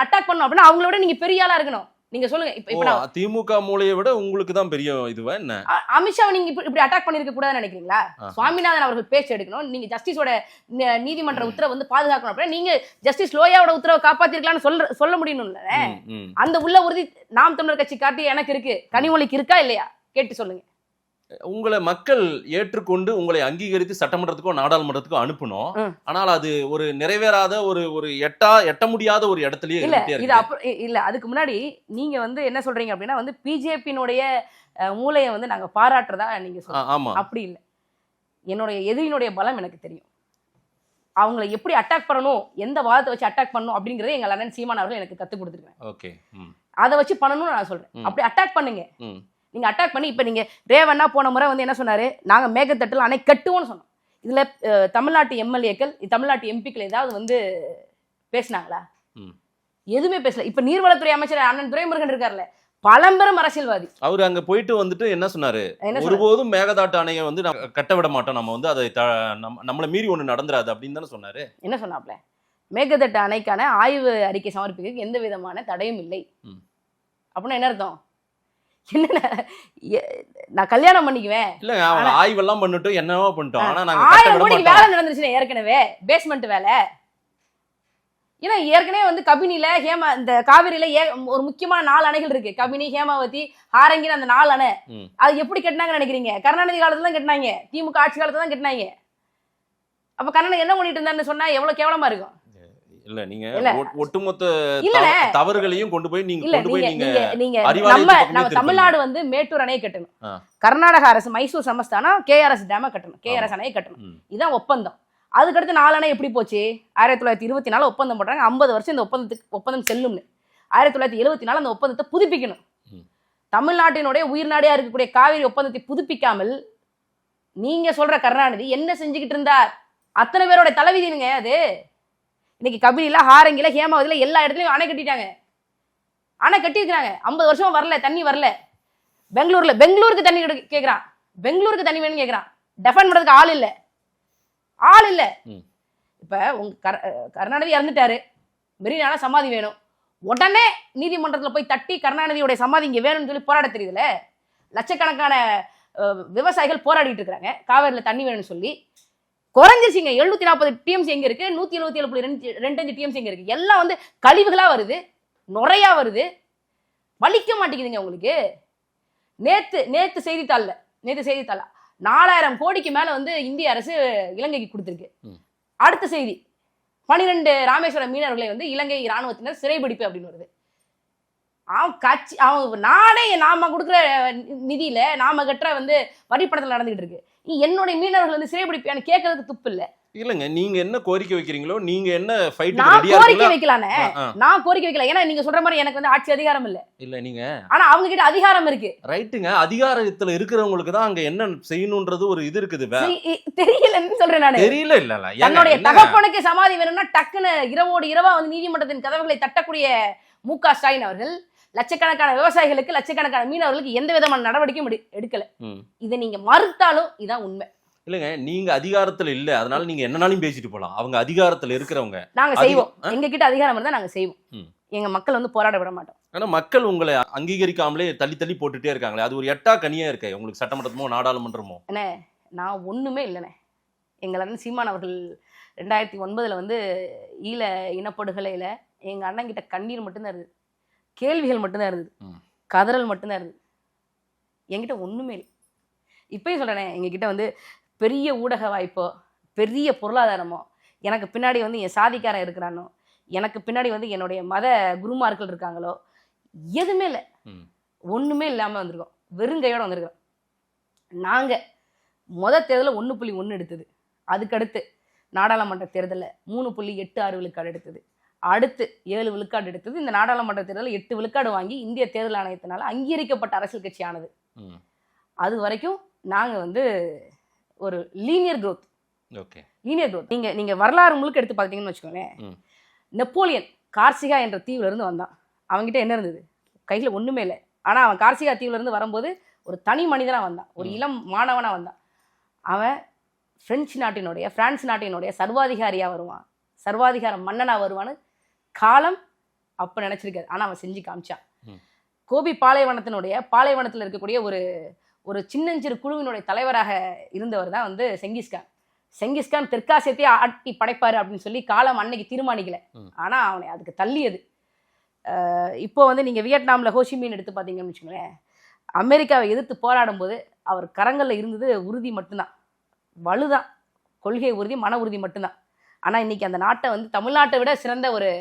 அட்டாக் பண்ணணும் அப்படின்னா அவங்களோட நீங்க பெரிய ஆளா இருக்கணும். நீங்க சொல்லுங்க. இப்ப நான் திமுக மூலையை விட உங்களுக்கு தான் பெரிய இதுவா என்ன? அமித்ஷாவை நீங்க இப்படி அட்டாக் பண்ணிருக்க கூடாதுன்னு நினைக்கிறீங்களா? சுவாமிநாதன் அவர்கள் பேச்சு எடுக்கணும், நீங்க ஜஸ்டிஸோட நீதிமன்ற உத்தரவு வந்து பாதுகாக்கணும் அப்படின்னா நீங்க ஜஸ்டிஸ் லோயாவோட உத்தரவை காப்பாத்திருக்கலாம்னு சொல்ல முடியணும்ல. அந்த உள்ள உறுதி நாம் தமிழர் கட்சி காட்டி எனக்கு இருக்கு, கனிமொழிக்கு இருக்கா இல்லையா கேட்டு சொல்லுங்க. உங்களை மக்கள் ஏற்றுக்கொண்டு உங்களை அங்கீகரித்து சட்டமன்றத்துக்கோ நாடாளுமன்றத்துக்கோ அனுப்பணும். ஆனால் அது ஒரு நிறைவேறாத ஒரு எட்ட முடியாத ஒரு இடத்துலயே இல்ல. அதுக்கு முன்னாடி நீங்க வந்து என்ன சொல்றீங்க அப்படின்னா வந்து பிஜேபியினுடைய மூளையை வந்து நாங்க பாராட்டுறதா நீங்க சொல்றீங்க. அப்படி இல்லை. என்னுடைய எதிரியினுடைய பலம் எனக்கு தெரியும். அவங்களை எப்படி அட்டாக் பண்ணணும், எந்த வாதத்தை வச்சு அட்டாக் பண்ணணும் அப்படிங்கறத எங்க அண்ணன் சீமான் அவர்கள் எனக்கு கத்து கொடுத்துருக்கேன். அதை வச்சு பண்ணணும்னு நான் சொல்றேன். அப்படி அட்டாக் பண்ணுங்க. நீங்க அட்டாக் பண்ணி இப்ப நீங்க ரேவண்ணா போன முறை வந்து என்ன சொன்னாரு, நாங்க மேகத்தட்டில் அணை கட்டுவோம்னு சொன்னோம். இதுல தமிழ்நாட்டு எம்எல்ஏக்கள் தமிழ்நாட்டு எம்பிக்கள் ஏதாவது வந்து பேசினாங்களா? எதுவுமே பேசல. இப்ப நீர்வளத்துறை அமைச்சர் அண்ணன் துரைமுருகன் இருக்காருல்ல, பழம்பெரும் அரசியல்வாதி. அவர் அங்க போயிட்டு வந்துட்டு என்ன சொன்னாரு, ஒருபோதும் மேகதாட்டு அணையை வந்து கட்ட விட மாட்டோம், நம்ம வந்து அதை நம்மள மீறி ஒண்ணு நடந்துராது அப்படின்னு தானே சொன்னாரு. என்ன சொன்னாப்ல, மேகதாட்டு அணைக்கான ஆய்வு அறிக்கை சமர்ப்பிக்க எந்த விதமான தடையும் இல்லை அப்படின்னா என்ன அர்த்தம்? என்ன நான் கல்யாணம் பண்ணிக்குவேன் இல்ல, அவங்க ஆய்வெல்லாம் பண்ணிட்டோம், என்னவோ பண்ணிட்டோம், ஆனா நாங்க 1000 கோடி வேலை நடந்துருச்சு ஏற்கனவே, பேஸ்மெண்ட் வேலை. ஏன்னா ஏற்கனவே வந்து கபினில இந்த காவிரியில ஒரு முக்கியமான 4 அணைகள் இருக்கு. கபினி, ஹேமாவதி, ஹாரங்கின்னு அந்த 4 அணை. அது எப்படி கட்டினாங்கன்னு நினைக்கிறீங்க? கருணாநிதி காலத்துல தான் கட்டினாங்க, திமுக ஆட்சி காலத்துல தான் கட்டினாங்க. அப்ப கருணாநிதி என்ன பண்ணிட்டு இருந்தாருன்னு சொன்னா எவ்வளவு கேவலமா இருக்கும். இல்ல, நீங்க ஒட்டுமொத்த தவறுகளையும் கொண்டு போய் நம்ம தமிழ்நாடு வந்து மேட்டூர் அணையை கட்டணும், கர்நாடக அரசு மைசூர் சமஸ்தானா KRS டேம கட்டணும், KRS அணையை கட்டணும். இதுதான் ஒப்பந்தம். அதுக்கடுத்து 4 அணை எப்படி போச்சு? 1924 ஒப்பந்தம் போட்டாங்க. 50 வருஷம் இந்த ஒப்பந்தம் செல்லும்னு. 1974 அந்த ஒப்பந்தத்தை புதுப்பிக்கணும். தமிழ்நாட்டினுடைய உயிர்நாடியா இருக்கக்கூடிய காவிரி ஒப்பந்தத்தை புதுப்பிக்காமல் நீங்க சொல்ற கருணாநிதி என்ன செஞ்சுக்கிட்டு இருந்தார்? அத்தனை பேரோட தலைவிதினுங்க அது. இன்னைக்கு கபினில, ஹாரங்கில, ஹேமாவதில எல்லா இடத்துலயும் அணை கட்டிட்டாங்க. அணை கட்டிருக்கிறாங்க. 50 வருஷம் வரல, தண்ணி வரல. பெங்களூருக்கு தண்ணி கேட்கிறான், பெங்களூருக்கு தண்ணி வேணும்னு கேட்கிறான். டெஃபன் பண்றதுக்கு ஆள் இல்ல. இப்ப உங்க கருணாநிதி இறந்துட்டாரு, மெரினால சமாதி வேணும். உடனே நீதிமன்றத்துல போய் தட்டி கருணாநிதியோட சமாதி இங்க வேணும்னு சொல்லி போராட தெரியுதுல. லட்சக்கணக்கான விவசாயிகள் போராடிட்டு இருக்கிறாங்க காவேரியில தண்ணி வேணும்னு சொல்லி. குறைஞ்சிருச்சுங்க. 740 TMC எங்க இருக்கு, 177.25 TMC எங்க இருக்கு. எல்லாம் வந்து கழிவுகளா வருது, நுரையா வருது. வலிக்க மாட்டேங்குதுங்க உங்களுக்கு. நேத்து செய்தித்தாள்ல 4000 கோடிக்கு மேல வந்து இந்திய அரசு இலங்கைக்கு கொடுத்திருக்கு. அடுத்த செய்தி, 12 ராமேஸ்வரம் மீனவர்களை வந்து இலங்கை இராணுவத்தினர் சிறைபிடிப்பு அப்படின்னு வருது. நானே நாம கொடுக்குற நிதியில நாம கட்டுற வந்து வரிப்பணத்தில் நடந்துகிட்டு இருக்கு. என்னுடைய மீனவர்கள் வந்து சிறைபிடிப்பியான்னு கேட்கறதுக்கு துப்பு இல்ல. இல்லங்க, நீங்க என்ன கோரிக்கை வைக்கிறீங்களோ, நீங்க என்ன ஃபைட் கோரிக்கை வைக்கலானே, நான் கோரிக்கை வைக்கல. ஏன்னா நீங்க சொல்ற மாதிரி எனக்கு வந்து ஆட்சி அதிகாரம் இல்ல நீங்க, ஆனா அவங்க கிட்ட அதிகாரம் இருக்கு. ரைட்டுங்க, அதிகாரத்துல இருக்கிறவங்களுக்கு தான் அங்க என்ன செய்யணும்ன்றது ஒரு இது இருக்குது. தெரியலன்னு சொல்றேன் நானு. தெரியல என்னுடைய தகப்பனுக்கு சமாதி வேணும்னா டக்குன்னு இரவோடு இரவா வந்து நீதிமன்றத்தின் கதவுகளை தட்டக்கூடிய மு.க. ஸ்டாலின் அவர்கள் லட்சக்கணக்கான விவசாயிகளுக்கு, லட்சக்கணக்கான மீனவர்களுக்கு எந்த விதமான நடவடிக்கையும் எடுக்கல. இதை நீங்க மறுத்தாலும் இதான் உண்மை. இல்லங்க, நீங்க அதிகாரத்துல இல்ல, அதனால நீங்க என்னனாலும் பேசிட்டு போலாம். அவங்க அதிகாரத்துல இருக்கிறவங்க நாங்க செய்வோம். எங்க கிட்ட அதிகாரம் இருந்தா நாங்க செய்வோம். எங்க மக்கள் வந்து போராட விட மாட்டோம். ஆனா மக்கள் உங்களை அங்கீகரிக்காமலே தள்ளி போட்டுட்டே இருக்காங்களே, அது ஒரு எட்டா கனியா இருக்கு உங்களுக்கு, சட்டமன்றமோ நாடாளுமன்றமோ. என்ன, நான் ஒண்ணுமே இல்லைண்ணே. எங்கள் சீமான் அவர்கள் 2009 வந்து ஈழ இனப்படுகொலையில எங்க அண்ணன் கிட்ட கண்ணீர் மட்டும்தான் இருந்தது, கேள்விகள் மட்டும்தான் இருந்தது, கதறல் மட்டும்தான் இருந்தது. என்கிட்ட ஒண்ணுமே இல்லை. இப்பயும் சொல்றேனே, எங்ககிட்ட வந்து பெரிய ஊடக வாய்ப்போ, பெரிய பொருளாதாரமோ, எனக்கு பின்னாடி வந்து என் சாதிக்காரன் இருக்கிறானோ, எனக்கு பின்னாடி வந்து என்னுடைய மத குருமார்கள் இருக்காங்களோ, எதுவுமே இல்லை. ஒண்ணுமே இல்லாம வந்திருக்கோம், வெறுங்கையோட வந்திருக்கோம். நாங்க தேர்தலில் 1.1 எடுத்தது, அதுக்கடுத்து நாடாளுமன்ற தேர்தலில் 3.86 விழுக்காடு எடுத்தது, அடுத்து 7 விழுக்காடு எடுத்தது. இந்த நாடாளுமன்ற தேர்தலில் 8 விழுக்காடு வாங்கி இந்திய தேர்தல் ஆணையத்தினால அங்கீகரிக்கப்பட்ட அரசியல் கட்சி ஆனது. அது வரைக்கும் நாங்க வந்து ஒரு லீனியர் க்ரோத். நீங்க வரலாறு முழுக்க எடுத்து பார்த்தீங்கன்னு வச்சுக்கோங்களேன். நெப்போலியன் கார்சிகா என்ற தீவுல இருந்து வந்தான். அவங்ககிட்ட என்ன இருந்தது? கையில ஒண்ணுமே இல்லை. ஆனா அவன் கார்சிகா தீவுல இருந்து வரும்போது ஒரு தனி மனிதனா வந்தான், ஒரு இளம் மாணவனா வந்தான். அவன் பிரான்ஸ் நாட்டினுடைய சர்வாதிகாரியா வருவான், சர்வாதிகார மன்னனா வருவான்னு காலம் அப்ப நினைச்சிருக்காரு. ஆனா அவன் செஞ்சு காமிச்சான். கோபி பாலைவனத்தில் இருக்கக்கூடிய ஒரு சின்னஞ்சிறு குழுவினுடைய தலைவராக இருந்தவர் தான் வந்து செங்கிஸ்கான் தெற்காசியத்தையே ஆட்டி படைப்பாரு அப்படின்னு சொல்லி காலம் அன்னைக்கு தீர்மானிக்கல. ஆனா அவனை அதுக்கு தள்ளியது. இப்போ வந்து நீங்க வியட்நாம்ல ஹோசிமின் எடுத்து பார்த்தீங்கன்னு வச்சுக்கோங்களேன், அமெரிக்காவை எதிர்த்து போராடும் போது அவர் கரங்கள்ல இருந்தது உறுதி மட்டும்தான், வலுதான், கொள்கை உறுதி, மன உறுதி மட்டும்தான். ஆனா இன்னைக்கு அந்த நாட்டை வந்து தமிழ்நாட்டை விட சிறந்த ஒரு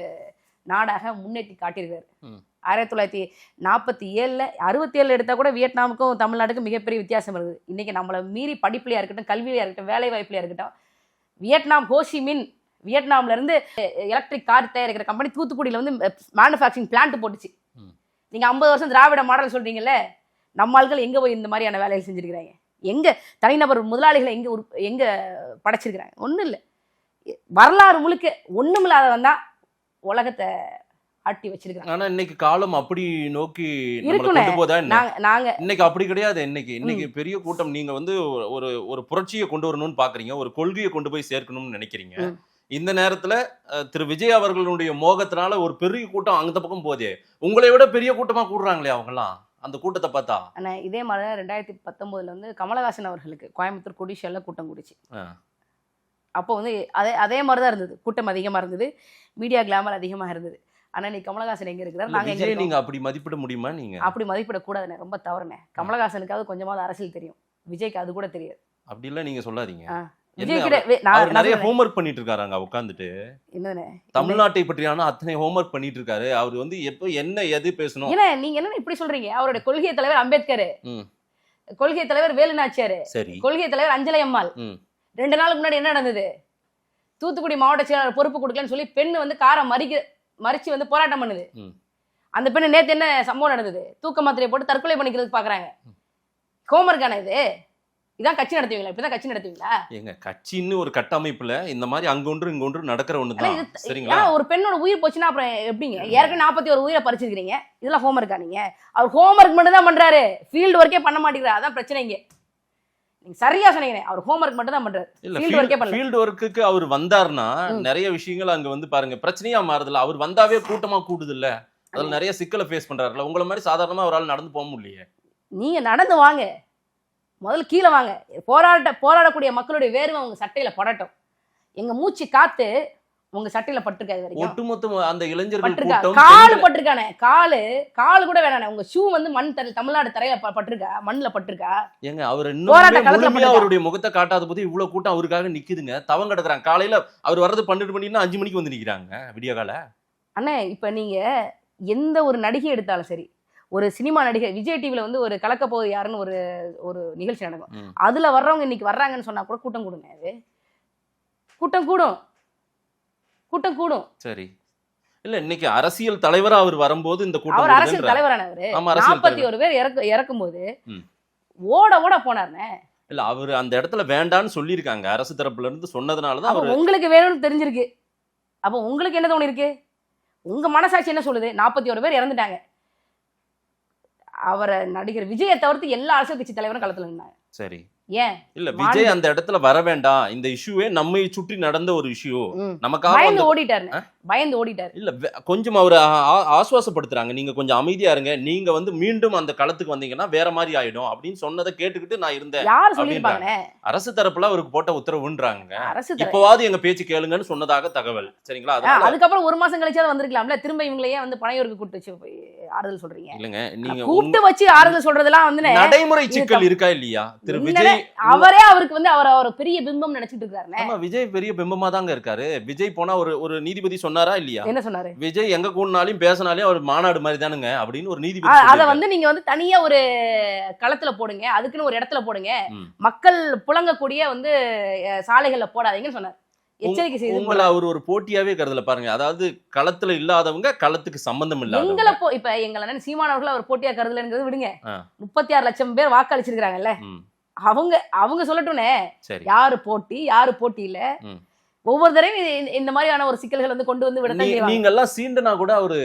நாடாக முன்னேற்றி காட்டியிருக்காரு. 1947 67 எடுத்தால் கூட வியட்நாமுக்கும் தமிழ்நாட்டுக்கும் மிகப்பெரிய வித்தியாசம் இருக்குது. இன்றைக்கி நம்மளை மீறி படிப்புலையாக இருக்கட்டும், கல்வியாக இருக்கட்டும், வேலை வாய்ப்புலையாக இருக்கட்டும், வியட்நாம் ஹோசிமின் வியட்நாம்லேருந்து எலக்ட்ரிக் கார் தயாரிக்கிற கம்பெனி தூத்துக்குடியில் வந்து மேனுஃபேக்சரிங் பிளான்ட் போட்டுச்சு. நீங்கள் 50 வருஷம் திராவிட மாடல் சொல்கிறீங்கல்ல, நம்ம ஆட்கள் எங்கே போய் இந்த மாதிரியான வேலைகள் செஞ்சுருக்கிறாங்க? எங்கே தனிநபர் முதலாளிகளை எங்கே படைச்சிருக்கிறாங்க? ஒன்றும் இல்லை. வரலாறு முழுக்க ஒன்றுமில்லாதவன் தான் உலகத்தை ஆட்டி வச்சிருக்காங்க. ஆனா இன்னைக்கு காலம் அப்படி நோக்கி கொண்டு போதா? நாங்க இன்னைக்கு அப்படி கிடையாது. இன்னைக்கு பெரிய கூட்டம். நீங்க வந்து ஒரு புரட்சியை கொண்டு வரணும்னு பாக்குறீங்க, ஒரு கொள்கையை கொண்டு போய் சேர்க்கணும்னு நினைக்கிறீங்க. இந்த நேரத்துல திரு விஜய் அவர்களுடைய மோகத்தினால ஒரு பெரிய கூட்டம் அந்த பக்கம் போதே, உங்களை விட பெரிய கூட்டமா கூடுறாங்களே அவங்கலாம். அந்த கூட்டத்தை பார்த்தா இதே மாதிரி 2019 வந்து கமலஹாசன் அவர்களுக்கு கோயம்புத்தூர் கொடிஷியால கூட்டம் கூடிச்சு. அப்போ வந்து அதே மாதிரி தான் இருந்தது, கூட்டம் அதிகமா இருந்தது, மீடியா கிளாமர் அதிகமா இருந்தது. ஆனா நீ கமலஹாசன் எங்க இருக்கிறார், நாங்க எங்க இருக்கோம்? நீங்க அப்படி மதிப்பிட முடியுமா? நீங்க அப்படி மதிப்பிட கூடாதுண்ணே, ரொம்ப தவறுண்ணே. கமலஹாசனுக்காவது கொஞ்சமாவது அரசியல் தெரியும், விஜய்க்கு அது கூட தெரியாது. அப்படி இல்ல நீங்க சொல்லாதீங்க. விஜய் கிட்ட நிறைய ஹோம்வொர்க் பண்ணிட்டு இருக்காங்க உட்காந்துட்டு. என்னண்ணே தமிழ்நாட்டை பற்றியான அத்தனை ஹோம்வொர்க் பண்ணிட்டு இருக்காரு. அவர் வந்து எப்ப என்ன எது பேசணும்? ஏன்னா நீங்க என்ன இப்படி சொல்றீங்க? அவருடைய கொள்கை தலைவர் அம்பேத்கர், கொள்கை தலைவர் வேலுநாச்சியார், கொள்கை தலைவர் அஞ்சலை அம்மாள். 2 நாளுக்கு முன்னாடி என்ன நடந்தது? தூத்துக்குடி மாவட்ட செயலாளர் பொறுப்பு கொடுக்கலன்னு சொல்லி பெண் வந்து காரை மறிச்சு வந்து போராட்டம் பண்ணுது. அந்த பெண்ணு நேத்து என்ன சம்பவம் நடந்தது? தூக்க மாத்திரையை போட்டு தற்கொலை பண்ணிக்கிறதுக்கு பாக்குறாங்க. ஹோம்வொர்க்கான இதான் கட்சி நடத்துவீங்களா? இப்படிதான் கட்சி நடத்துவீங்களா? எங்க கட்சின்னு ஒரு கட்டமைப்புல இந்த மாதிரி அங்க ஒன்று இங்க ஒன்று நடக்கிற ஒண்ணுதான். சரிங்களா? ஒரு பெண்ணோட உயிர் போச்சுன்னா அப்புறம் எப்படிங்க? ஏற்கனவே 41 உயிரை பறிச்சிருக்கீங்க, இதெல்லாம் ஹோம்வொர்க்கா? நீங்க அவர் ஹோம்வொர்க் மட்டும் தான் பண்றாரு, ஃபீல்டு ஒர்க்கே பண்ண மாட்டேங்கிறாரு. அதான் பிரச்சனை. இங்க நீங்க சரியா சொன்னீங்க, அவர் ஹோம்வொர்க் மட்டும் தான் பண்றாரு, ஃபீல்ட் ஒர்க்கே பண்ணல. ஃபீல்ட் ஒர்க்குக்கு அவர் வந்தாருன்னா நிறைய விஷயங்கள் அங்க வந்து பாருங்க பிரச்சனையா மாறுதுல. அவர் வந்தாவே கூட்டமா கூடுது இல்ல, அதுல நிறைய சிக்கலை ஃபேஸ் பண்றாருல. உங்களை மாதிரி சாதாரணமா ஒரு ஆள் நடந்து போக முடியலையே. நீங்க நடந்து வாங்க, முதல்ல கீழே வாங்க. போராடக்கூடிய மக்களுடைய வேர்வை உங்க சட்டையில படட்டும். எங்க மூச்சு காத்து உங்க சட்டையில பட்டிருக்காது வரைக்கும். ஒட்டுமொத்த அந்த இளைஞர்கள் கூட்டம் காலு பட்டிருக்கானே, காலு கூட வேணானே. உங்க ஷூ வந்து தமிழ்நாடு தரையில பட்டிருக்கா, மண்ணுல பட்டிருக்கா? ஏங்க அவர் இன்னும் அவருடைய முகத்தை காட்டாத போது இவ்வளவு கூட்டம் அவருக்காக நிக்குதுங்க, தவம் கிடக்குறாங்க. காலையில அவர் வர்றது 12 மணின்னா 5 மணிக்கு வந்து நிக்கிறாங்க விடிய கால. அண்ணே இப்ப நீங்க எந்த ஒரு நடிகை எடுத்தாலும் சரி, ஒரு சினிமா நடிகை விஜய் டிவில வந்து ஒரு கலக்க போகுது யாருன்னு ஒரு நிகழ்ச்சி நடக்கும், அதுல வர்றவங்க இன்னைக்கு வர்றாங்கன்னு சொன்னா கூட கூட்டம் கூடுங்க. அது கூட்டம் கூடும். சரி இல்ல, இன்னைக்கு அரசியல் தலைவரா அவர் வரும்போது இந்த கூட்டம், அவர் அரசியல் தலைவரானவரு 41 பேர் இறக்கும் போது ஓட போனார்னே. இல்ல அவர் அந்த இடத்துல வேண்டான்னு சொல்லியிருக்காங்க அரசு தரப்புல இருந்து, சொன்னதுனாலதான் அவர் உங்களுக்கு வேணும்னு தெரிஞ்சிருக்கு. அப்ப உங்களுக்கு என்ன தோணி இருக்கு? உங்க மனசாட்சி என்ன சொல்லுது? 41 பேர் இறந்துட்டாங்க. அவரை நடிகர் விஜயை தவிர்த்து எல்லா அரசியல் கட்சி தலைவரும் களத்துல இருந்தாங்க. சரி ஏன் இல்ல விஜய் அந்த இடத்துல வர வேண்டாம், இந்த இஷ்யூவே நம்மை சுற்றி நடந்த ஒரு இஷ்யூ, நமக்காக பயந்து ஓடிட்டாரு. இல்ல கொஞ்சம் அவரை ஆசுவாசப்படுத்துறாங்க, நீங்க கொஞ்சம் அமைதியா இருங்க, நீங்க வந்து மீண்டும் அந்த களத்துக்கு வந்தீங்கன்னா வேற மாதிரி ஆயிடும் அப்படின்னு சொன்னதை கேட்டுக்கிட்டு நான் இருந்தேன். யார் சொல்லிருப்பாங்க? அரசு தரப்புல அவருக்கு போட்ட உத்தரவுன்றாங்க. இப்பவாது எங்க பேச்சு கேளுங்கன்னு சொன்னதாக தகவல். சரிங்களா? அதுக்கப்புறம் 1 மாசம் கழிச்சாவது வந்திருக்கலாம்ல. திரும்ப இவங்களையே வந்து பனையூருக்கு கூப்பிட்டு வச்சு ஆறுதல் சொல்றீங்க? இல்லங்க, நீங்க கூப்பிட்டு வச்சு ஆறுதல் சொல்றதெல்லாம் வந்து நடைமுறை சிக்கல் இருக்கா இல்லையா? திரு விஜய் அவரே அவருக்கு வந்து அவர் பெரிய பிம்பம் நினைச்சிட்டு இருக்காரு. ஆமா, விஜய் பெரிய பிம்பமா தாங்க இருக்காரு. விஜய் போனா ஒரு நீதிபதி சொன்னாரா இல்லையா? என்ன சொன்னாரு? விஜய் எங்க கூடனாலும் பேசினாலே அவர் மாநாடு மாதிரி தானுங்க அப்படின்னு ஒரு நீதிபதி. அத வந்து நீங்க வந்து தனியா ஒரு களத்துல போடுங்க, அதுக்குன்னு ஒரு இடத்துல போடுங்க, மக்கள் புழங்கக்கூடிய வந்து சாலைகள்ல போடாதீங்கன்னு சொன்னார். எச்சரிக்கை செய்து உங்களை அவர் ஒரு போட்டியாவே கருதல பாருங்க. அதாவது களத்துல இல்லாதவங்க களத்துக்கு சம்பந்தம் இல்ல. இப்ப எங்களை சீமானவர்கள் அவர் போட்டியா கருதலங்கிறது விடுங்க. 36 லட்சம் பேர் வாக்களிச்சிருக்காங்கல்ல, அவங்க சொல்லட்டும்னே யாரு போட்டி யாரு போட்டி இல்ல. ஒவ்வொரு தடவையும் இந்த மாதிரியான ஒரு சிக்கல்கள் வந்து கொண்டு வந்து விட நீங்க எல்லாம் சீண்டனா கூட அவரு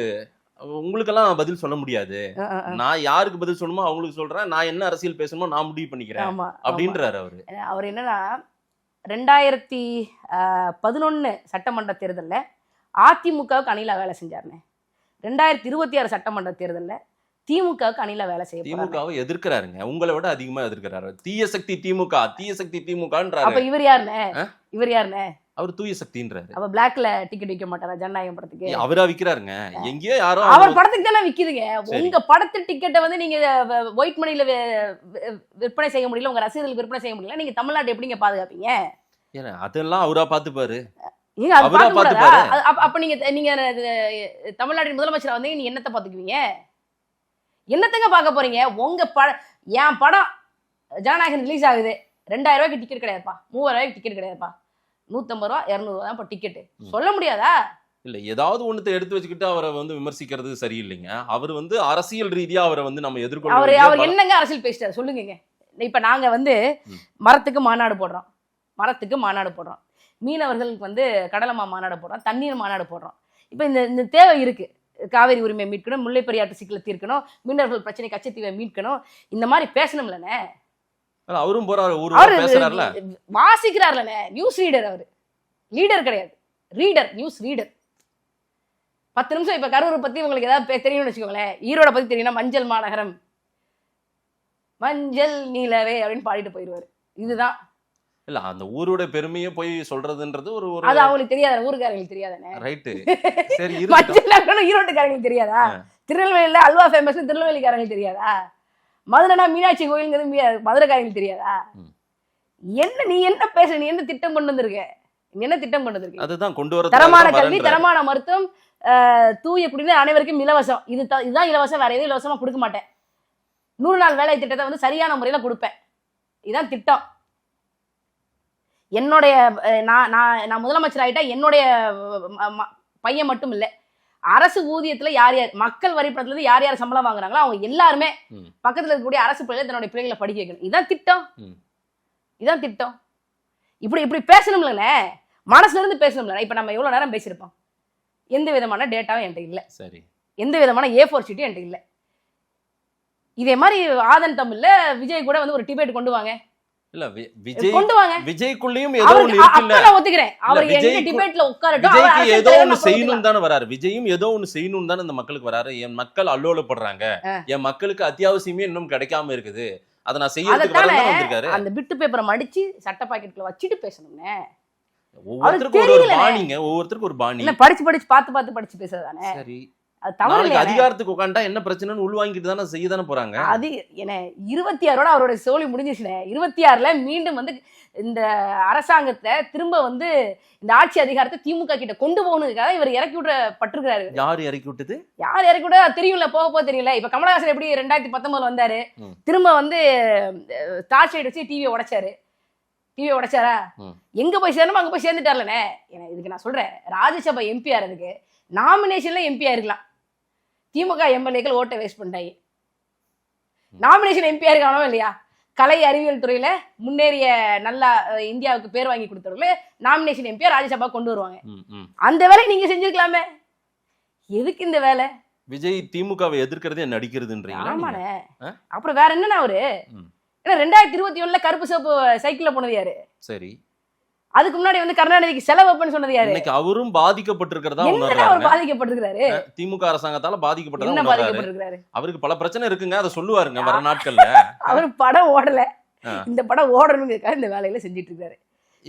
உங்களுக்கெல்லாம் பதில் சொல்ல முடியாது. நான் யாருக்கு பதில் சொல்லணுமோ அவங்களுக்கு சொல்றேன், நான் என்ன அரசியல் பேசணுமோ நான் முடிவு பண்ணிக்கிறேன் அப்படின்றாரு அவரு. அவர் என்னன்னா 2011 சட்டமன்ற தேர்தலில் அதிமுகவுக்கு அணிலா வேலை செஞ்சாருன்னு, 2026 சட்டமன்ற தேர்தலில் திமுகவுக்கு அணில வேலை செய்ய போறாங்க. திமுகவை எதிர்க்கிறாருங்க, உங்களை விட அதிகமா எதிர்க்கிறாரு. தீய சக்தி திமுக, தீய சக்தி அப்ப திமுகன்றாரு. இவர் யாருண்ணே? இவர் யாருண்ணே? அவர் தூய சக்தின்றாரு. அப்ப பிளாக்ல டிக்கெட் விற்க மாட்டாரா ஜனநாயகம் படத்துக்கு? அவரா விக்கிறாருங்க, எங்கேயோ யாரோ அவர் படத்துக்கு தானே விக்குதுங்க. சரி. உங்க படத்து டிக்கெட்டை வந்து நீங்க ஒயிட் மணில விற்பனை செய்ய முடியல, உங்க ரசிகர்களுக்கு விற்பனை செய்ய முடியல, நீங்க தமிழ்நாட்டை எப்படிங்க பாதுகாப்பீங்க? ஏன்னா அதெல்லாம் அவரா பாத்துப்பாரு. நீங்க அது அவரா பார்க்க கூடாதா? பாத்துப்பாரு. அப்ப நீங்க தமிழ்நாட்டின் முதலமைச்சரா வந்து நீங்க என்னத்தை பாத்துக்குவீங்க? என்னத்தங்க பார்க்க போறீங்க? உங்க என் படம் ஜனநாயகம் ரிலீஸ் ஆகுது, 2000 ரூபாய்க்கு டிக்கெட் கிடையாதுப்பா, 3000 ரூபாய்க்கு டிக்கெட் கிடையாதுப்பா, 150 ரூபா 200 ரூபா தான் இப்போ டிக்கெட்டு. சொல்ல முடியாதா? இல்ல ஏதாவது ஒண்ணு எடுத்து வச்சுக்கிட்டு அவரை வந்து விமர்சிக்கிறது சரியில்லைங்க. அவர் வந்து அரசியல் ரீதியா அவரை வந்து நம்ம அவர் எதிர்கொள்ள என்னங்க அரசியல் பேசிட்டாரு சொல்லுங்க. இப்ப நாங்க வந்து மரத்துக்கு மாநாடு போடுறோம், மீனவர்களுக்கு வந்து கடலமா மாநாடு போடுறோம், தண்ணீர் மாநாடு போடுறோம். இப்ப இந்த தேவை இருக்கு. காவேரி உரிமையை மீட்கணும், முல்லை பெரியாற்று சிக்கலை தீர்க்கணும், மீனவர்கள் பிரச்சனை கச்சத்தீவை மீட்கணும், இந்த மாதிரி பேசணும்லண்ணே. அவரும் போறாரு, பேசுறாருல, வாசிக்கிறார்லண்ணே. நியூஸ் ரீடர், அவரு லீடர் கிடையாது, ரீடர், நியூஸ் ரீடர். 10 நிமிஷம் இப்ப கரூரை பத்தி உங்களுக்கு ஏதாவது தெரியணும்னு வச்சுக்கோங்களேன், ஈரோட பத்தி தெரியும்னா மஞ்சள் மாநகரம், மஞ்சள் நீலவே அப்படின்னு பாடிட்டு போயிடுவாரு. இதுதான் இல்ல அந்த ஊரோட பெருமையை போய் சொல்றதுன்றது ஒரு அது அவங்களுக்கு தெரியாத, ஊருக்காரங்களுக்கு தெரியாதானே? ரைட்டு. சரி, மஞ்சள் நகரம் ஈரோட்டுக்காரங்களுக்கு தெரியாதா? திருநெல்வேலியில அல்வா ஃபேமஸ் திருநெல்வேலிக்காரங்களுக்கு தெரியாதா? மதுரைனா மீனாட்சி கோயிலுங்கிறது மதுரைக்காரங்களுக்கு தெரியாதா? நீ என்ன பேச, நீ என்ன திட்டம் கொண்டு வந்திருக்க? அதுதான் கொண்டு வர தரமான கல்வி, தரமான மருத்துவம், தூய குடிநீர் அனைவருக்கும் இலவசம். இதுதான் இலவசம், வேற எதுவும் இலவசமா கொடுக்க மாட்டேன். 100 நாள் வேலை திட்டத்தை வந்து சரியான முறையில கொடுப்பேன். இதுதான் திட்டம். என்னுடைய நான் முதலமைச்சர் ஆயிட்டா என்னுடைய பையன் மட்டும் இல்லை, அரசு ஊதியத்துல யார் யார் மக்கள் வரி பணத்துல இருந்து யார் யார் சம்பளம் வாங்குறாங்களோ அவங்க எல்லாருமே பக்கத்துல இருக்கக்கூடிய அரசு பள்ளியில தன்னுடைய பிள்ளைகளை படிக்க வைக்கணும். இதான் திட்டம். இப்படி பேசணும்ல, மனசுல இருந்து பேசணும்ல. இப்ப நம்ம எவ்வளவு நேரம் பேசியிருப்போம், எந்த விதமான டேட்டாவும் என்கிட்ட இல்லை, சரி, எந்த விதமான A4 ஷீட்டும் என்கிட்ட இல்லை. இதே மாதிரி ஆதன் தமிழ்ல விஜய் கூட வந்து ஒரு டிபேட் கொண்டு வாங்க. இல்ல விஜய்க்குள்ளேயும் ஏதோ ஒண்ணு இருக்குல்ல, நான் ஒத்துக்கிறேன். அவர் எங்க டிபேட்ல உட்காரட்டும், விஜய்க்கு ஏதோ ஒண்ணு செய்யணும் தானே வராரு. விஜயும் ஏதோ ஒண்ணு செய்யணும் தானே இந்த மக்களுக்கு வராரு. என் மக்கள் அல்லோலப்படுறாங்க, என் மக்களுக்கு அத்தியாவசியமே இன்னும் கிடைக்காம இருக்குது, அதை நான் செய்யறதுக்கு வரேன்னு வந்திருக்காரு. அந்த பிட்டு பேப்பரை மடிச்சு சட்ட பாக்கெட்ல வச்சிட்டு பேசணும்னே. ஒவ்வொருத்தருக்கும் ஒரு பாணிங்க, ஒவ்வொருத்தருக்கும் ஒரு பாணி. இல்ல படிச்சு பார்த்து பேசுறதானே. சரி, அது தவறு. அதிகாரத்துக்கு உட்காண்டா என்ன பிரச்சனைன்னு உள்வாங்கிட்டு தானே செய்ய தானே போறாங்க. அது என்ன 26ஓட அவரோட சோழி முடிஞ்சிச்சுனே. 26ல மீண்டும் வந்து இந்த அரசாங்கத்தை திரும்ப வந்து இந்த ஆட்சி அதிகாரத்தை திமுக கிட்ட கொண்டு போகணுக்காக இவர் இறக்கி விடப்பட்டிருக்காரு. யார் இறக்கி விட்டது? யார் இறக்கி விட தெரியும்ல, போக தெரியல. இப்ப கமலஹாசன் எப்படி 2019 வந்தாரு, திரும்ப வந்து டார்ச் லைட் வச்சு டிவியை உடைச்சாரா? எங்க போய் சேரணுமோ அங்க போய் சேர்ந்துட்டார்லனே. இதுக்கு நான் சொல்றேன், ராஜ்யசபா எம்பி ஆறதுக்கு நாமினேஷன்ல எம்பி ஆயிருக்கலாம். திமுக எம்எல்ஏக்கள் ஓட்டை வேஸ்ட் பண்ணிட்டாங்க. நாமினேஷன் எம்பி ஆயிருக்கானோ இல்லையா? கலை அறிவியல் துறையில முன்னேறிய நல்லா இந்தியாவுக்கு பேர் வாங்கி கொடுத்தவர்களே நாமினேஷன் எம்பியா ராஜ்யசபா கொண்டு வருவாங்க. அந்த வேலை நீங்க செஞ்சிருக்கலாமே, எதுக்கு இந்த வேலை? விஜய் திமுகவை எதிர்க்கிறதே நடிக்கிறதுன்றீங்களா? ஆமாண்ணே. அப்புறம் வேற என்னன்னா அவரு 2021ல கருப்பு சிவப்பு சைக்கிள்ல போனது யாரு? சரி, அதுக்கு முன்னாடி வந்து கருணாநிதிக்கு செலவு வைப்பேன்னு சொன்னது யாரு? இன்னைக்கு அவரும் பாதிக்கப்பட்டிருக்கிறதா அவர் பாதிக்கப்பட்டிருக்கிறாரு. திமுக அரசாங்கத்தால பாதிக்கப்பட்டதா என்ன பாதிக்கப்பட்டிருக்காரு? அவருக்கு பல பிரச்சனை இருக்குங்க, அதை சொல்லுவாருங்க வர நாட்கள்ல. அவர் படம் ஓடல, இந்த படம் ஓடணுங்கிறதுக்காக இந்த வேலையில செஞ்சுட்டு இருக்காரு.